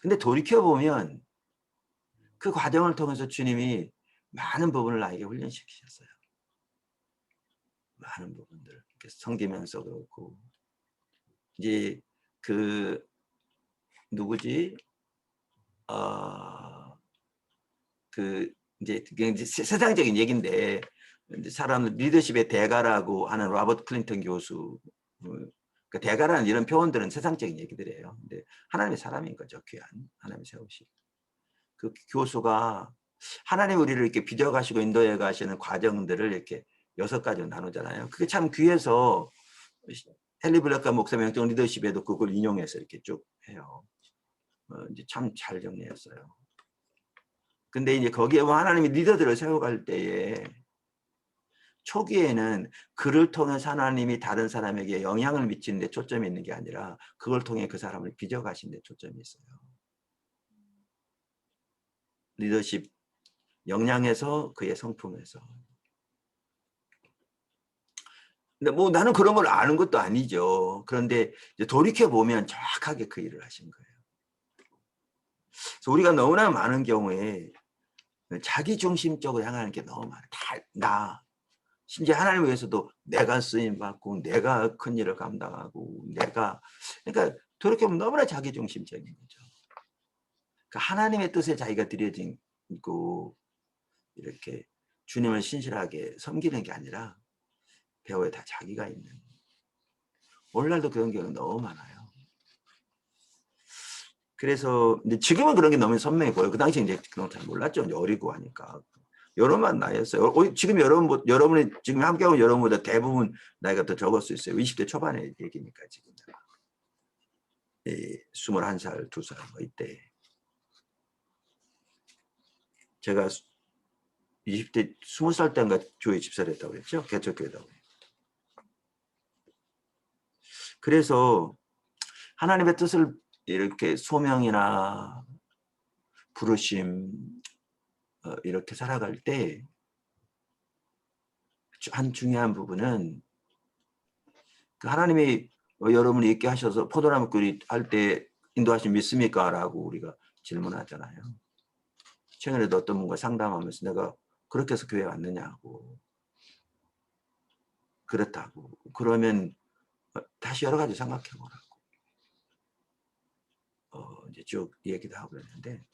Speaker 5: 근데 돌이켜보면 그 과정을 통해서 주님이 많은 부분을 나에게 훈련시키셨어요. 많은 부분들. 섬기면서 그렇고, 이제 이제 세상적인 얘기인데, 사람 리더십의 대가라고 하는 로버트 클린턴 교수, 그 대가라는 이런 표현들은 세상적인 얘기들이에요. 근데 하나님의 사람인 거죠. 귀한 하나님의 세우시. 그 교수가 하나님 우리를 이렇게 빚어가시고 인도해 가시는 과정들을 이렇게 6가지로 나누잖아요. 그게 참 귀해서 헨리 블랙과 목사의 영적 리더십에도 그걸 인용해서 이렇게 쭉 해요. 이제 참 잘 정리했어요. 근데 이제 거기에 하나님이 리더들을 세워갈 때에 초기에는 그를 통해서 하나님이 다른 사람에게 영향을 미치는 데 초점이 있는 게 아니라 그걸 통해 그 사람을 빚어가신 데 초점이 있어요. 리더십 역량에서 그의 성품에서. 근데 뭐 나는 그런 걸 아는 것도 아니죠. 그런데 이제 돌이켜보면 정확하게 그 일을 하신 거예요. 그래서 우리가 너무나 많은 경우에 자기중심적으로 향하는 게 너무 많아요. 다 나. 심지어 하나님을 위해서도 내가 쓰임받고 내가 큰 일을 감당하고 그러니까 돌이켜보면 너무나 자기중심적인 거죠. 그러니까 하나님의 뜻에 자기가 들여지고 이렇게 주님을 신실하게 섬기는 게 아니라 배후에 다 자기가 있는. 오늘날도 그런 경우가 너무 많아요. 그래서 근데 지금은 그런 게 너무 선명해 보여요. 그 당시에 이제 그런 거 잘 몰랐죠. 이제 어리고 하니까. 여러분만 나이였어요. 지금 여러분이 지금 함께하고 여러분보다 대부분 나이가 더 적을 수 있어요. 20대 초반의 얘기니까 지금. 21살, 2살 뭐 이때. 제가 20대 20살 때인가 교회 집사를 했다고 그랬죠. 개척교회라고. 그래서 하나님의 뜻을 이렇게 소명이나 부르심 이렇게 살아갈 때 한 중요한 부분은 그 하나님이 여러분이 있게 하셔서 포도나무 꿀이 할 때 인도하심 믿습니까? 라고 우리가 질문하잖아요. 최근에도 어떤 분과 상담하면서 내가 그렇게 해서 교회 왔느냐고. 그렇다고. 그러면 다시 여러 가지 생각해 보라고. 이제 쭉 얘기도 하고 그랬는데,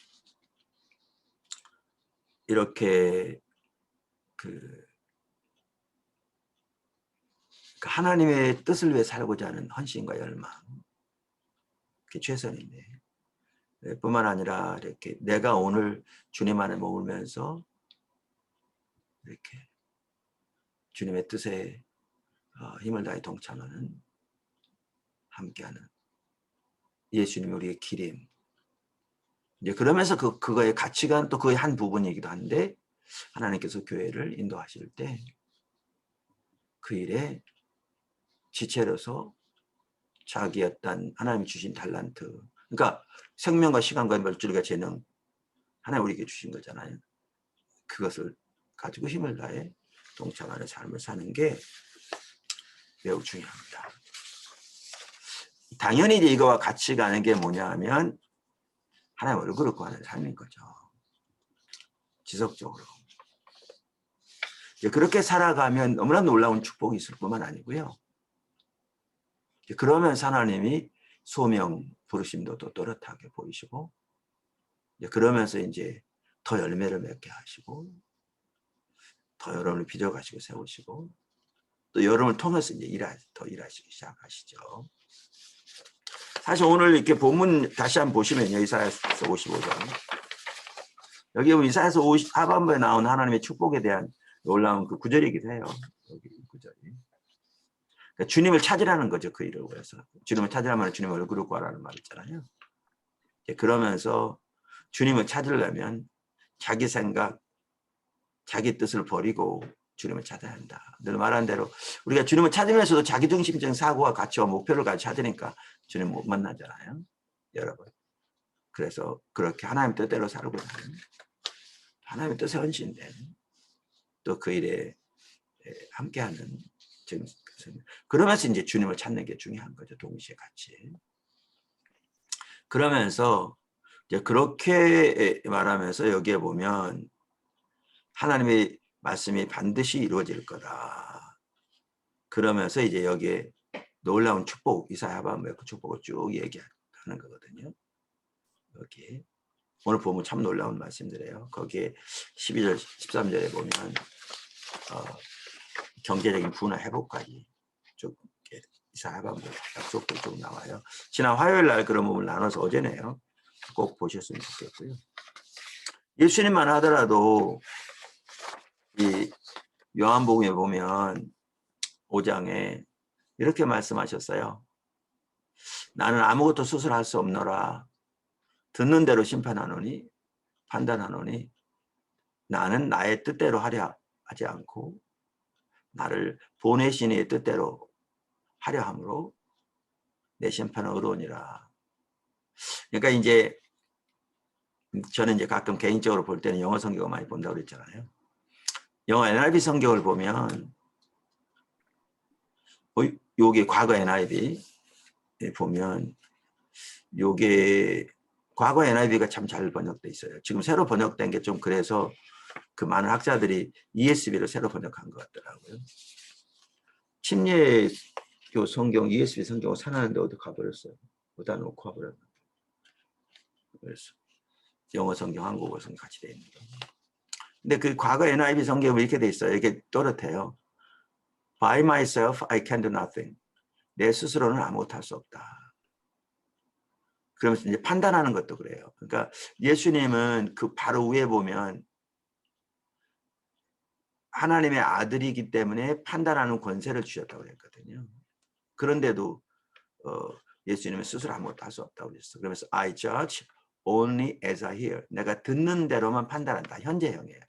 Speaker 5: 이렇게 그 하나님의 뜻을 위해 살고자 하는 헌신과 열망, 그게 최선인데, 뿐만 아니라 이렇게 내가 오늘 주님 안에 머물면서 이렇게 주님의 뜻에 힘을 다해 동참하는, 함께하는 예수님이 우리의 기림. 이제 그러면서 그거의 가치관 또 그의 한 부분이기도 한데, 하나님께서 교회를 인도하실 때 그 일에 지체로서 자기 어떤 하나님 주신 달란트, 그러니까 생명과 시간과 물질과 재능, 하나님 우리에게 주신 거잖아요. 그것을 가지고 힘을 다해 동참하는 삶을 사는 게 매우 중요합니다. 당연히 이제 이거와 같이 가는 게 뭐냐 하면 하나님 얼굴을 구하는 삶인 거죠. 지속적으로. 그렇게 살아가면 너무나 놀라운 축복이 있을 뿐만 아니고요. 그러면서 하나님이 소명, 부르심도 또 또렷하게 보이시고, 그러면서 이제 더 열매를 맺게 하시고, 더 여러분을 빚어가시고 세우시고, 또 여러분을 통해서 이제 더 일하시기 시작하시죠. 사실 오늘 이렇게 본문 다시 한번 보시면요. 이사야서 55장. 여기 보면 이사야서 하반부에 나온 하나님의 축복에 대한 놀라운 그 구절이기도 해요. 여기 구절이. 그러니까 주님을 찾으라는 거죠. 그 일을 위해서. 주님을 찾으라면 주님 얼굴을 구하라는 말 있잖아요. 그러면서 주님을 찾으려면 자기 생각, 자기 뜻을 버리고 주님을 찾아야 한다. 늘 말한 대로 우리가 주님을 찾으면서도 자기중심적인 사고와 가치와 목표를 같이 찾으니까 주님 못 만나잖아요. 여러분. 그래서 그렇게 하나님 뜻대로 살고 있는, 하나님의 뜻에 헌신된, 또 그 일에 함께하는, 그러면서 이제 주님을 찾는 게 중요한 거죠. 동시에 같이. 그러면서 이제 그렇게 말하면서 여기에 보면 하나님의 말씀이 반드시 이루어질 거다. 그러면서 이제 여기에 놀라운 축복, 이사야 하반부의 그 축복을 쭉 얘기하는 거거든요. 여기 오늘 보면 참 놀라운 말씀들이에요. 거기에 12절, 13절에 보면 경제적인 부나 회복까지 쭉 이사야 하반부 약속도 쭉 나와요. 지난 화요일 날 그런 부분을 나눠서 어제네요. 꼭 보셨으면 좋겠고요. 예수님만 하더라도 이 요한복음에 보면 5장에 이렇게 말씀하셨어요. 나는 아무것도 스스로 할 수 없노라. 듣는 대로 심판하노니 판단하노니 나는 나의 뜻대로 하려 하지 않고 나를 보내신 이의 뜻대로 하려 함으로 내 심판은 의로우니라. 그러니까 이제 저는 이제 가끔 개인적으로 볼 때는 영어 성경을 많이 본다고 그랬잖아요. 영어 NIV 성경을 보면 요게 과거 NIV 보면 요게 과거 NIV가 참 잘 번역돼 있어요. 지금 새로 번역된 게 좀 그래서 그 많은 학자들이 ESV를 새로 번역한 것 같더라고요. 침례교 성경 ESV 성경을 사놨는데 어디 가버렸어요. 어디다 놓고 가버렸는데. 그래서 영어 성경, 한국어 성경 같이 돼 있는 거. 근데 그 과거 NIV 성경은 이렇게 돼 있어요. 이게 또렷해요. By myself I can do nothing. 내 스스로는 아무것도 할 수 없다. 그러면서 이제 판단하는 것도 그래요. 그러니까 예수님은 그 바로 위에 보면 하나님의 아들이기 때문에 판단하는 권세를 주셨다고 그랬거든요. 그런데도 예수님은 스스로 아무것도 할 수 없다고 그랬어요. 그러면서 I judge only as I hear. 내가 듣는 대로만 판단한다. 현재형이에요.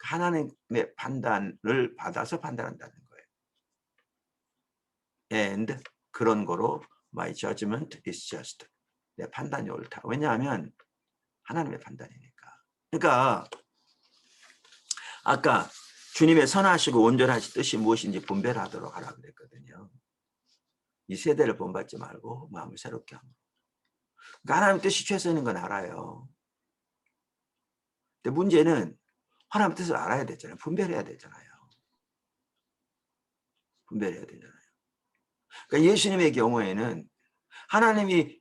Speaker 5: 하나님의 판단을 받아서 판단한다는 거예요. And 그런 거로 my judgment is just. 내 판단이 옳다. 왜냐하면 하나님의 판단이니까. 그러니까 아까 주님의 선하시고 온전하신 뜻이 무엇인지 분별하도록 하라 그랬거든요. 이 세대를 본받지 말고 마음을 새롭게 합니다. 그러니까 하나님 뜻이 최선인 건 알아요. 근데 문제는 하나님 뜻을 알아야 되잖아요. 분별해야 되잖아요. 분별해야 되잖아요. 그러니까 예수님의 경우에는 하나님이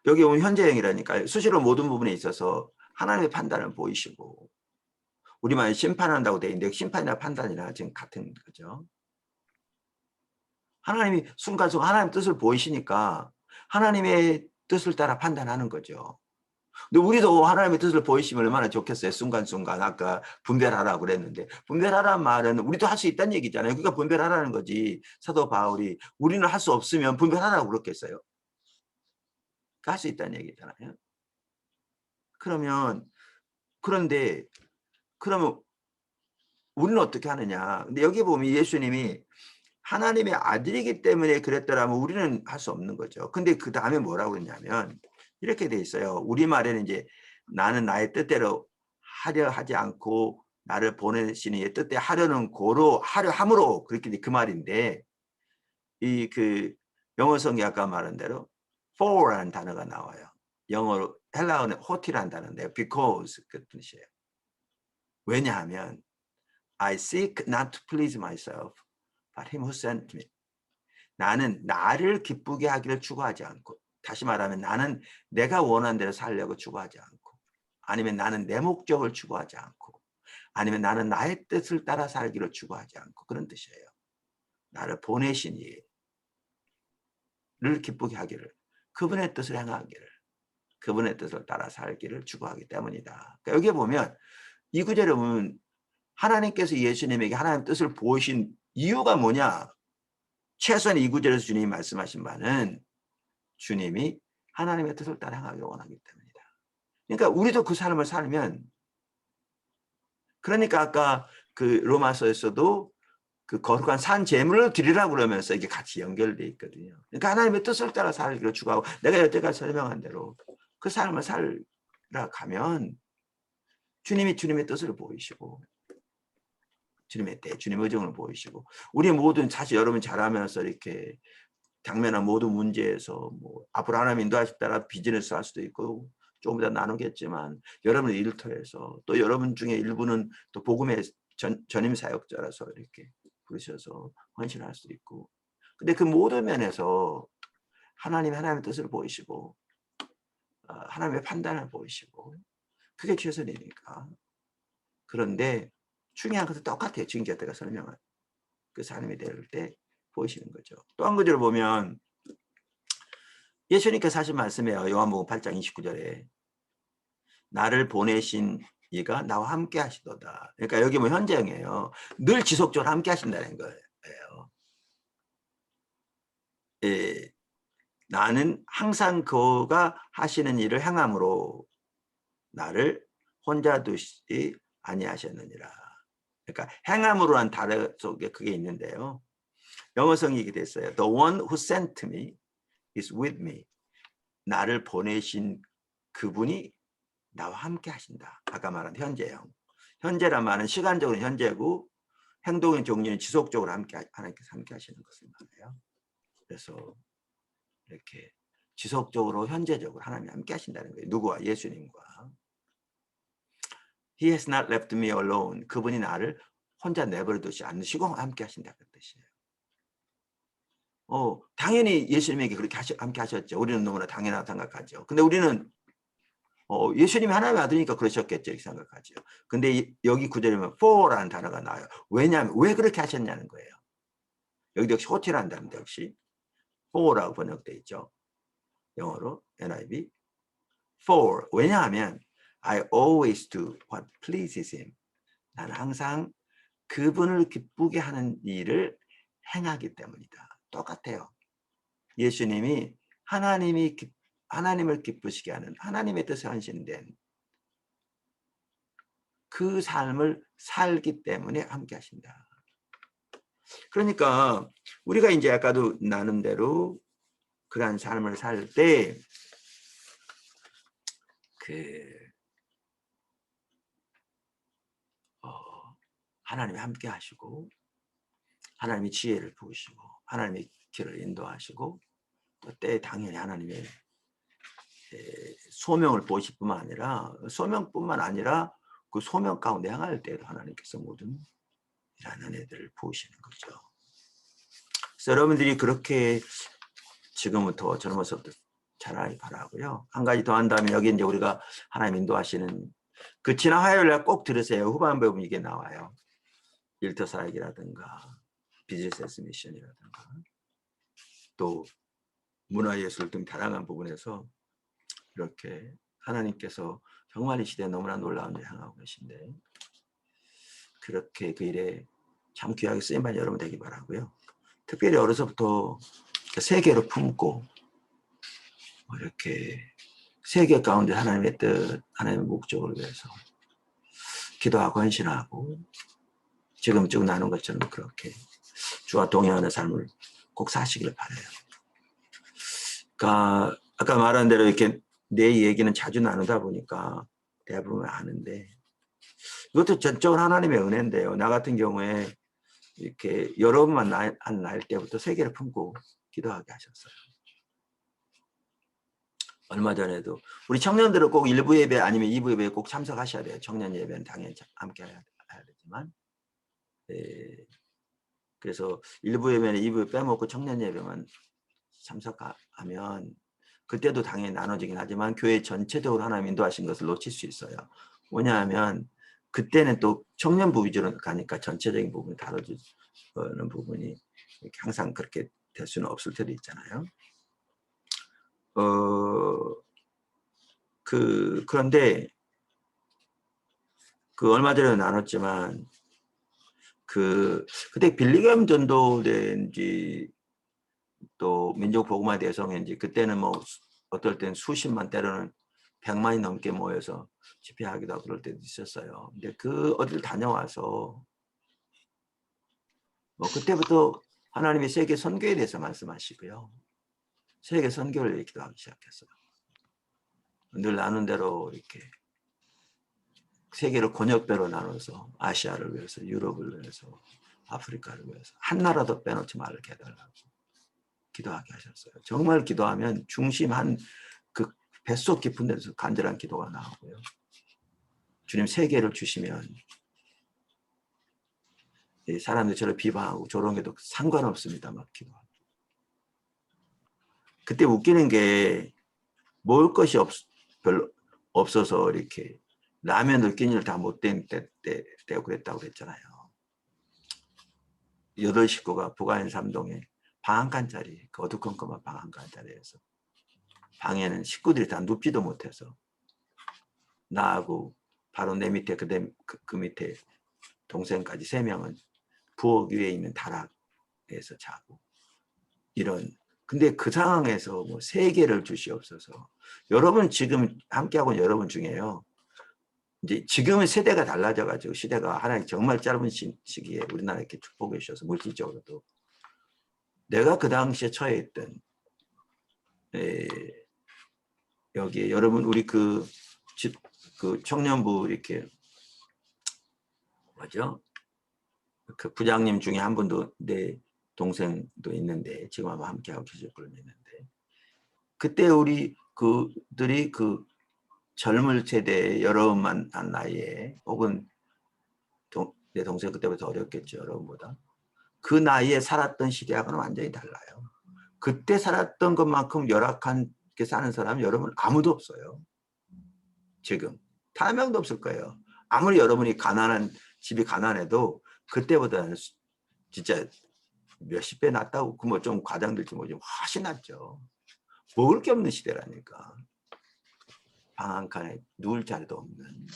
Speaker 5: 여기 오면 현재형이라니까요. 수시로 모든 부분에 있어서 하나님의 판단을 보이시고 우리만 심판한다고 돼 있는데 심판이나 판단이나 지금 같은 거죠. 하나님이 순간순간 하나님의 뜻을 보이시니까 하나님의 뜻을 따라 판단하는 거죠. 근데 우리도 하나님의 뜻을 보이시면 얼마나 좋겠어요. 순간순간 아까 분별하라고 그랬는데 분별하라는 말은 우리도 할 수 있다는 얘기잖아요. 그러니까 분별하라는 거지. 사도 바울이 우리는 할 수 없으면 분별하라고 그랬겠어요. 할 수 있다는 얘기잖아요. 그런데 그러면 우리는 어떻게 하느냐. 근데 여기 보면 예수님이 하나님의 아들이기 때문에 그랬더라면 우리는 할 수 없는 거죠. 근데 그 다음에 뭐라고 그러냐면 이렇게 돼 있어요. 우리말에는 이제 나는 나의 뜻대로 하려 하지 않고 나를 보내시는 이의 뜻대로 하려는 고로 하려 함으로 그렇게 그 말인데 이 영어 성경 아까 말한 대로 for라는 단어가 나와요. 영어로 헬라어는 호티라는 단어인데요. because 그 뜻이에요. 왜냐하면 I seek not to please myself, but him who sent me. 나는 나를 기쁘게 하기를 추구하지 않고, 다시 말하면 나는 내가 원하는 대로 살려고 추구하지 않고, 아니면 나는 내 목적을 추구하지 않고, 아니면 나는 나의 뜻을 따라 살기를 추구하지 않고, 그런 뜻이에요. 나를 보내신 이를 기쁘게 하기를, 그분의 뜻을 행하기를, 그분의 뜻을 따라 살기를 추구하기 때문이다. 그러니까 여기에 보면 이 구절에 보면 하나님께서 예수님에게 하나님의 뜻을 보이신 이유가 뭐냐? 최소한 이 구절에서 주님이 말씀하신 바는 주님이 하나님의 뜻을 따라 행하기를 원하기 때문이다. 그러니까 우리도 그 삶을 살면, 그러니까 아까 로마서에서도 거룩한 산 제물을 드리라고 그러면서 이게 같이 연결돼 있거든요. 그러니까 하나님의 뜻을 따라 살기를 추구하고 내가 여태까지 설명한 대로 그 삶을 살아가면 주님이 주님의 뜻을 보이시고 주님의 때, 주님의 의정을 보이시고 우리 모든 사실 여러분 잘하면서 이렇게 당면한 모든 문제에서 앞으로 하나님 인도하실 따라 비즈니스 할 수도 있고 조금 더 나누겠지만 여러분의 일터에서 또 여러분 중에 일부는 또 복음의 전임 사역자라서 이렇게 부르셔서 헌신할 수도 있고 근데 그 모든 면에서 하나님의 뜻을 보이시고 하나님의 판단을 보이시고 그게 최선이니까. 그런데 중요한 것은 똑같아요. 지금 제가 설명한 그 삶이 될 때 보이시는 거죠. 또 한 구절을 보면 예수님께서 하신 말씀이에요. 요한복음 8장 29절에 나를 보내신 이가 나와 함께 하시도다. 그러니까 여기 현재형이에요. 늘 지속적으로 함께 하신다는 거예요. 예, 나는 항상 그가 하시는 일을 행함으로 나를 혼자 두시지 아니하셨느니라. 그러니까 행함으로 한 단어 속에 그게 있는데요. 영어성이 이게 됐어요. The one who sent me is with me. 나를 보내신 그분이 나와 함께 하신다. 아까 말한 현재형. 현재란 말은 시간적으로 현재고 행동의 종류는 지속적으로 하나님께서 함께 하시는 것을 말해요. 그래서 이렇게 지속적으로 현재적으로 하나님이 함께 하신다는 거예요. 누구와? 예수님과. He has not left me alone. 그분이 나를 혼자 내버려 두지 않으시고 함께 하신다는 뜻이에요. 당연히 예수님에게 그렇게 함께 하셨죠. 우리는 너무나 당연하다고 생각하죠. 근데 우리는 예수님이 하나님의 아들이니까 그러셨겠죠 이렇게 생각하죠. 근데 여기 구절에 보면 for라는 단어가 나와요. 왜냐하면 왜 그렇게 하셨냐는 거예요. 여기도 역시 호티라는 단어도 역시 for라고 번역되어 있죠. 영어로 NIV for. 왜냐하면 I always do what pleases him. 나는 항상 그분을 기쁘게 하는 일을 행하기 때문이다. 똑같아요. 예수님이 하나님을 기쁘시게 하는 하나님의 뜻에 헌신된 그 삶을 살기 때문에 함께 하신다. 그러니까 우리가 이제 아까도 나눈 대로 그러한 삶을 살 때 하나님이 함께 하시고 하나님이 지혜를 부으시고 하나님의 길을 인도하시고 또 때에 당연히 하나님의 소명을 보실 뿐만 아니라 그 소명 가운데 향할 때도 하나님께서 모든 이런 은혜들을 부으시는 거죠. 그래서 여러분들이 그렇게 지금부터 젊어서부터 자라기 바라고요. 한 가지 더 한다면 여기 이제 우리가 하나님 인도하시는 그 지난 화요일날 꼭 들으세요. 후반부에 보면 이게 나와요. 일터 사역이라든가 비즈니스 미션이라든가 또 문화예술 등 다양한 부분에서 이렇게 하나님께서 정말 이 시대에 너무나 놀라운 일을 향하고 계신데 그렇게 그 일에 참 귀하게 쓰임받는 여러분 되기 바라고요. 특별히 어려서부터 세계를 품고 이렇게 세계 가운데 하나님의 뜻, 하나님의 목적을 위해서 기도하고 헌신하고 지금 쭉 나눈 것처럼 그렇게 주와 동행하는 삶을 꼭 사시길 바라요. 그러니까 아까 말한 대로 이렇게 내 얘기는 자주 나누다 보니까 대부분 아는데 이것도 전적으로 하나님의 은혜인데요. 나 같은 경우에 이렇게 여러분만 날 때부터 세계를 품고 기도하게 하셨어요. 얼마 전에도 우리 청년들은 꼭 1부 예배 아니면 2부 예배에 꼭 참석하셔야 돼요. 청년 예배는 당연히 함께 해야 되지만 그래서 1부 예배는 2부 빼먹고 청년 예배만 참석하면 그때도 당연히 나눠지긴 하지만 교회 전체적으로 하나님 인도하신 것을 놓칠 수 있어요. 뭐냐하면 그때는 또 청년부 위주로 가니까 전체적인 부분을 다뤄주는 부분이 항상 그렇게 될 수는 없을 때도 있잖아요. 그런데 얼마 전에 나눴지만 그때 빌리그램 전도대인지 또 민족복음화 대성회인지 그때는 뭐 어떨 땐 수십만 때로는 100만이 넘게 모여서 집회하기도 하고 그럴 때도 있었어요. 근데 어딜 다녀와서 그때부터 하나님이 세계 선교에 대해서 말씀하시고요. 세계 선교를 기도하기 시작했어요. 늘 나눈 대로 이렇게 세계를 권역배로 나눠서 아시아를 위해서, 유럽을 위해서, 아프리카를 위해서 한 나라도 빼놓지 말게 해달라고 기도하게 하셨어요. 정말 기도하면 중심 한 그 뱃속 깊은 데서 간절한 기도가 나오고요. 주님 세계를 주시면 사람들이 저를 비방하고 저런 게도 상관없습니다. 막 기도하고. 그때 웃기는 게 먹을 것이 별로 없어서 이렇게 라면을 끼니를 다 못 된 때고 그랬다고 그랬잖아요. 8식구가 부가인 3동에 방 한 칸짜리, 그 어두컴컴한 방 한 칸짜리에서 방에는 식구들이 다 눕지도 못해서 나하고 바로 내 밑에 그 밑에 동생까지 3명은 부엌 위에 있는 다락에서 자고 이런. 근데 그 상황에서 뭐 세계를 주시옵소서. 여러분 지금 함께하고 있는 여러분 중에요. 이제 지금은 세대가 달라져가지고 시대가 하나님 정말 짧은 시기에 우리나라에 이렇게 축복해 주셔서 물질적으로도 내가 그 당시에 처해 있던 여기에 여러분 우리 그 청년부 이렇게 뭐죠? 그 부장님 중에 한 분도 내 동생도 있는데 지금 아마 함께하고 계실 걸로 있는데 그때 우리 그들이 그 젊은 세대의 여러 만한 나이에 혹은 내 동생 그때부터 어렸겠죠. 여러분보다. 그 나이에 살았던 시대하고는 완전히 달라요. 그때 살았던 것만큼 열악하게 사는 사람은 여러분 아무도 없어요. 지금. 단 한 명도 없을 거예요. 아무리 여러분이 집이 가난해도 그때보다는 진짜 몇십 배 낫다고 그 뭐 좀 과장될지 모르지만 훨씬 낫죠. 먹을 게 없는 시대라니까. 방 한 칸에 누울 자리도 없는.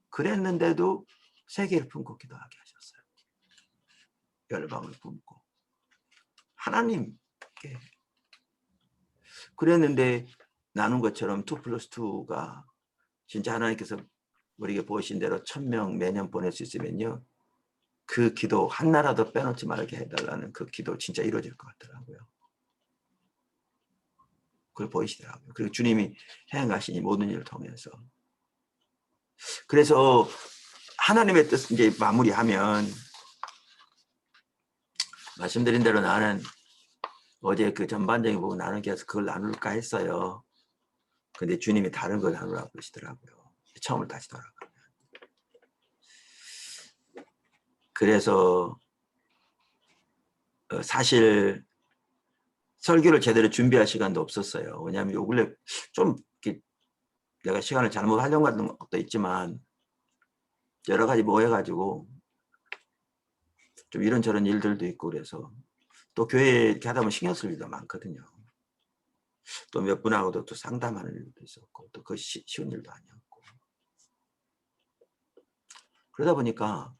Speaker 5: 그랬는데도 세계를 품고 기도하게 하셨어요. 열방을 품고. 하나님께. 그랬는데 나눈 것처럼 2+2가 진짜 하나님께서 우리에게 보이신 대로 1000명 매년 보낼 수 있으면요. 그 기도 하나라도 빼놓지 말게 해달라는 그 기도 진짜 이루어질 것 같더라고요. 그걸 보이시더라고요. 그리고 주님이 행하신 이 모든 일을 통해서. 그래서 하나님의 뜻 이제 마무리하면 말씀드린 대로 나는 어제 그 전반적인 부분 나누기 위해서 그걸 나눌까 했어요. 근데 주님이 다른 걸 나누라고 그러시더라고요. 처음을 다시 돌아가면. 그래서 사실 설교를 제대로 준비할 시간도 없었어요. 왜냐하면 요 근래 좀 내가 시간을 잘못 활용한 것도 있지만 여러 가지 모여가지고 좀 이런저런 일들도 있고 그래서 또 교회에 이렇게 하다 보면 신경 쓸 일도 많거든요. 또 몇 분하고도 또 상담하는 일도 있었고 또 그 쉬운 일도 아니었고 그러다 보니까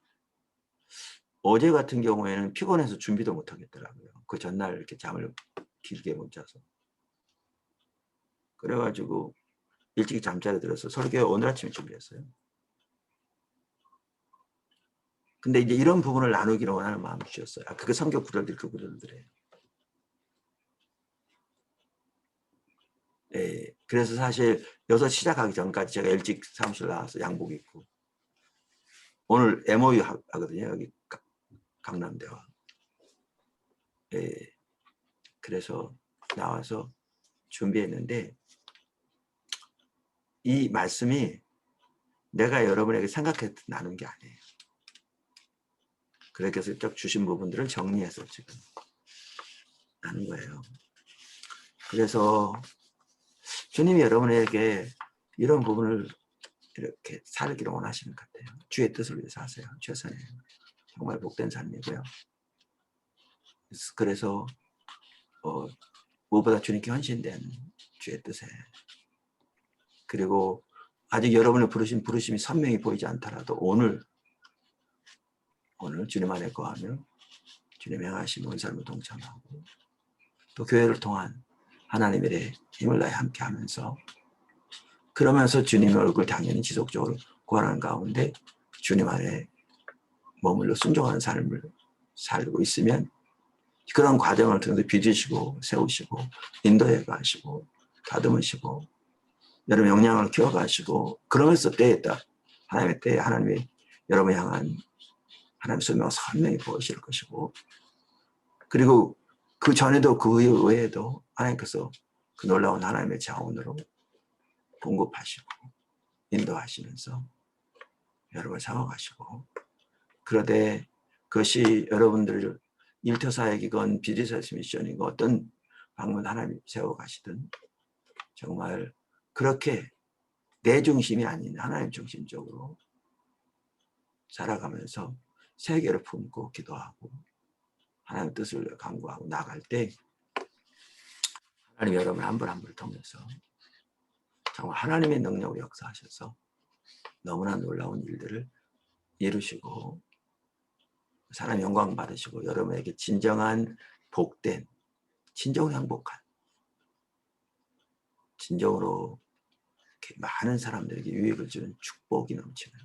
Speaker 5: 어제 같은 경우에는 피곤해서 준비도 못 하겠더라고요. 그 전날 이렇게 잠을 길게 못 자서. 그래가지고 일찍 잠자리 들어서 설교 오늘 아침에 준비했어요. 근데 이제 이런 부분을 나누기를 원하는 마음이 주셨어요. 그게 성경 구절들 그 구절들이에요. 예, 그래서 사실 6시 시작하기 전까지 제가 일찍 사무실 나와서 양복 입고 오늘 MOU 하거든요. 여기 강남대와. 예, 그래서 나와서 준비했는데 이 말씀이 내가 여러분에게 생각해 나눈 게 아니에요. 그렇게 해서 쭉 주신 부분들을 정리해서 지금 나눈 거예요. 그래서 주님이 여러분에게 이런 부분을 이렇게 살기를 원하시는 것 같아요. 주의 뜻을 위해서 하세요. 최선이에요. 정말 복된 삶이고요. 그래서 무엇보다 주님께 헌신된 주의 뜻에 그리고 아직 여러분을 부르신 부르심이 선명히 보이지 않더라도 오늘 주님 안에 거하며 주님 행하신 온 삶을 동참하고 또 교회를 통한 하나님의 힘을 다해 함께하면서 그러면서 주님의 얼굴 당연히 지속적으로 구하는 가운데 주님 안에 머물러 순종하는 삶을 살고 있으면 그런 과정을 통해서 빚으시고 세우시고 인도해 가시고 다듬으시고 여러분 역량을 키워가시고 그러면서 때에 따라 하나님의 때에 하나님의 여러분 향한 하나님의 소명을 선명히 보이실 것이고 그리고 그 전에도 그 외에도 하나님께서 그 놀라운 하나님의 자원으로 공급하시고 인도하시면서 여러분을 세워가시고 그러되 그것이 여러분들 일터사역이건 비즈니스 미션이건 어떤 방문 하나님 세워가시든 정말 그렇게 내 중심이 아닌 하나님 중심적으로 살아가면서 세계를 품고 기도하고 하나님 뜻을 강구하고 나갈 때 하나님 여러분 한 분 한 분을 통해서 정말 하나님의 능력으로 역사하셔서 너무나 놀라운 일들을 이루시고 사람 영광 받으시고 여러분에게 진정한 복된 진정으로 행복한 진정으로 이렇게 많은 사람들에게 유익을 주는 축복이 넘치는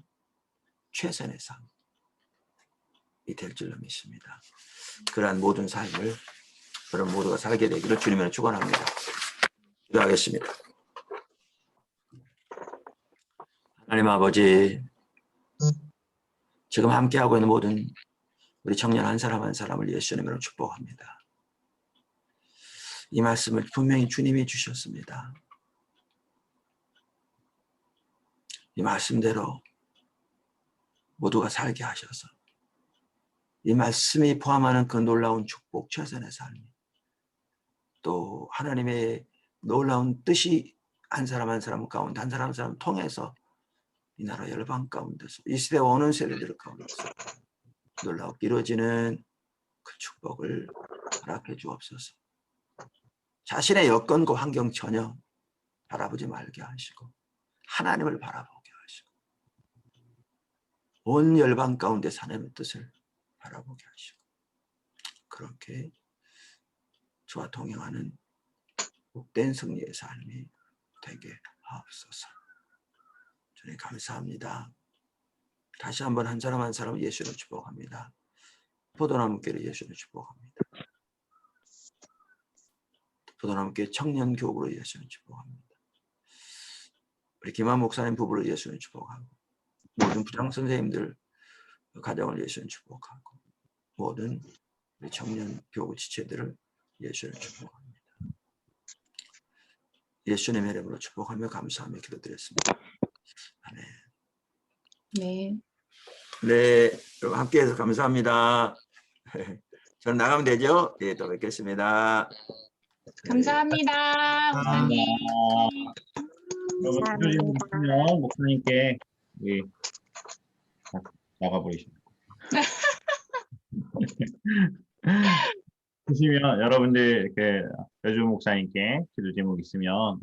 Speaker 5: 최선의 삶이 될 줄로 믿습니다. 그러한 모든 삶을 그런 모두가 살게 되기를 주님으로 축원합니다. 기도하겠습니다. 하나님 아버지, 지금 함께하고 있는 모든 우리 청년 한 사람 한 사람을 예수님으로 축복합니다. 이 말씀을 분명히 주님이 주셨습니다. 이 말씀대로 모두가 살게 하셔서 이 말씀이 포함하는 그 놀라운 축복, 최선의 삶이 또 하나님의 놀라운 뜻이 한 사람 한 사람 가운데 한 사람 한 사람 통해서 이 나라 열방 가운데서 이 시대 오는 세대들 가운데서 놀랍게 이루어지는 그 축복을 허락해 주옵소서. 자신의 여건과 환경 전혀 바라보지 말게 하시고 하나님을 바라보게 하시고 온 열방 가운데 하나님의 뜻을 바라보게 하시고 그렇게 저와 동행하는 복된 승리의 삶이 되게 하옵소서. 주님 감사합니다. 다시 한번 한 사람 한 사람 예수를 축복합니다. 포도나무교를 예수를 축복합니다. 포도나무교 청년 교구로 예수를 축복합니다. 우리 김한 목사님 부부를 예수를 축복하고 모든 부장 선생님들 가정을 예수를 축복하고 모든 우리 청년 교구 지체들을 예수를 축복합니다. 예수님의 이름으로 축복하며 감사하며 기도드렸습니다. 아멘.
Speaker 3: 네.
Speaker 5: 네, 여러분 함께해서 감사합니다. 저는 나가면 되죠? 네, 또 뵙겠습니다.
Speaker 3: 감사합니다, 목사님.
Speaker 1: 여러분 기도 질문 있으면 목사님께 우리 나가버리시고 하시면 여러분들 그 여주 목사님께 기도 제목 있으면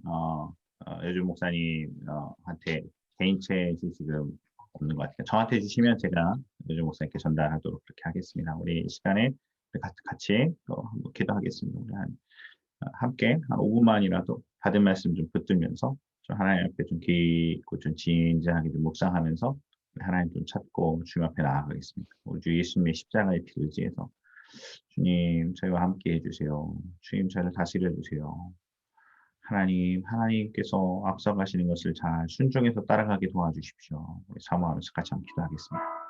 Speaker 1: 여주 목사님한테 개인챗이 지금 없는 것 같아요. 저한테 주시면 제가 여주 목사님께 전달하도록 그렇게 하겠습니다. 우리 이 시간에 같이 또 한번 기도하겠습니다. 우리 함께 한 5분만이라도 받은 말씀 좀 붙들면서 좀 하나님 앞에 좀 깊고 좀 진지하게 좀 묵상하면서 하나님 좀 찾고 주님 앞에 나아가겠습니다. 우리 주 예수님의 십자가의 피를 의지해서 주님 저희와 함께 해주세요. 주님 저를 다스려 주세요. 하나님께서 앞서가시는 것을 잘 순종해서 따라가게 도와주십시오. 우리 사모하면서 같이 한번 기도하겠습니다.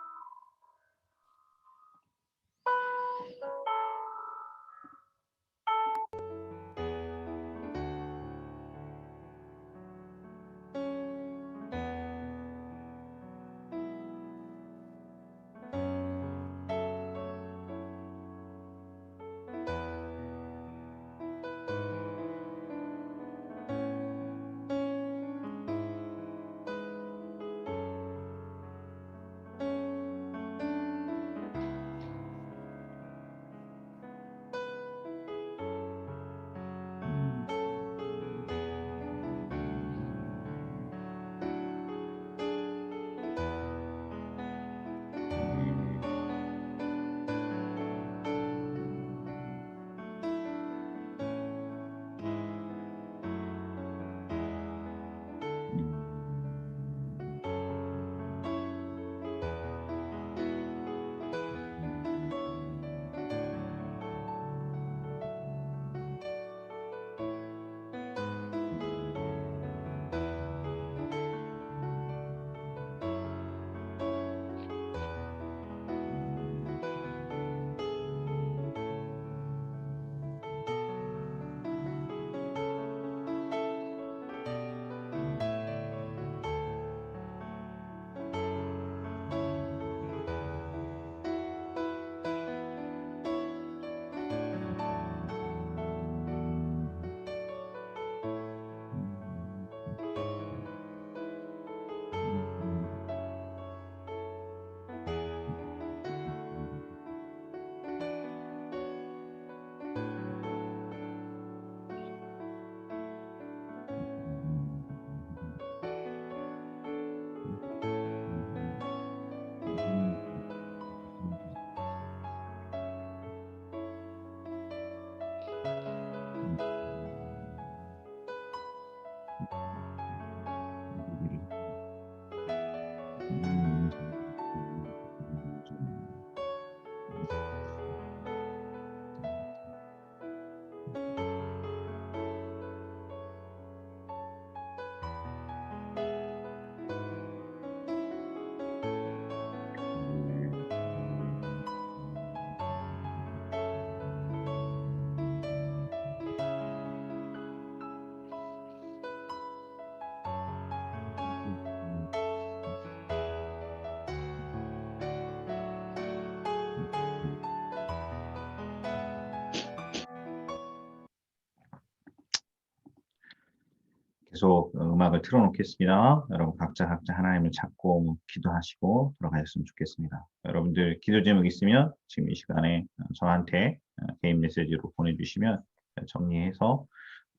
Speaker 1: 계속 음악을 틀어놓겠습니다. 여러분 각자 하나님을 찾고 기도하시고 돌아가셨으면 좋겠습니다. 여러분들 기도 제목 있으면 지금 이 시간에 저한테 개인 메시지로 보내주시면 정리해서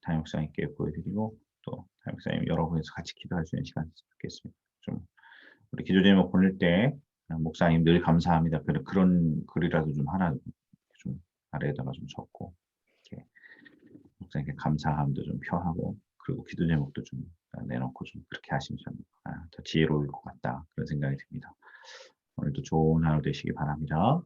Speaker 1: 담임 목사님께 보여드리고 또 담임 목사님 여러분에서 같이 기도할 수 있는 시간이 있으면 좋겠습니다. 좀 우리 기도 제목 보낼 때 목사님 늘 감사합니다. 그런 글이라도 좀 하나 좀 아래에다가 좀 적고 이렇게 목사님께 감사함도 좀 표하고 그리고 기도 제목도 좀 내놓고 좀 그렇게 하시면 더 지혜로울 것 같다 그런 생각이 듭니다. 오늘도 좋은 하루 되시기 바랍니다.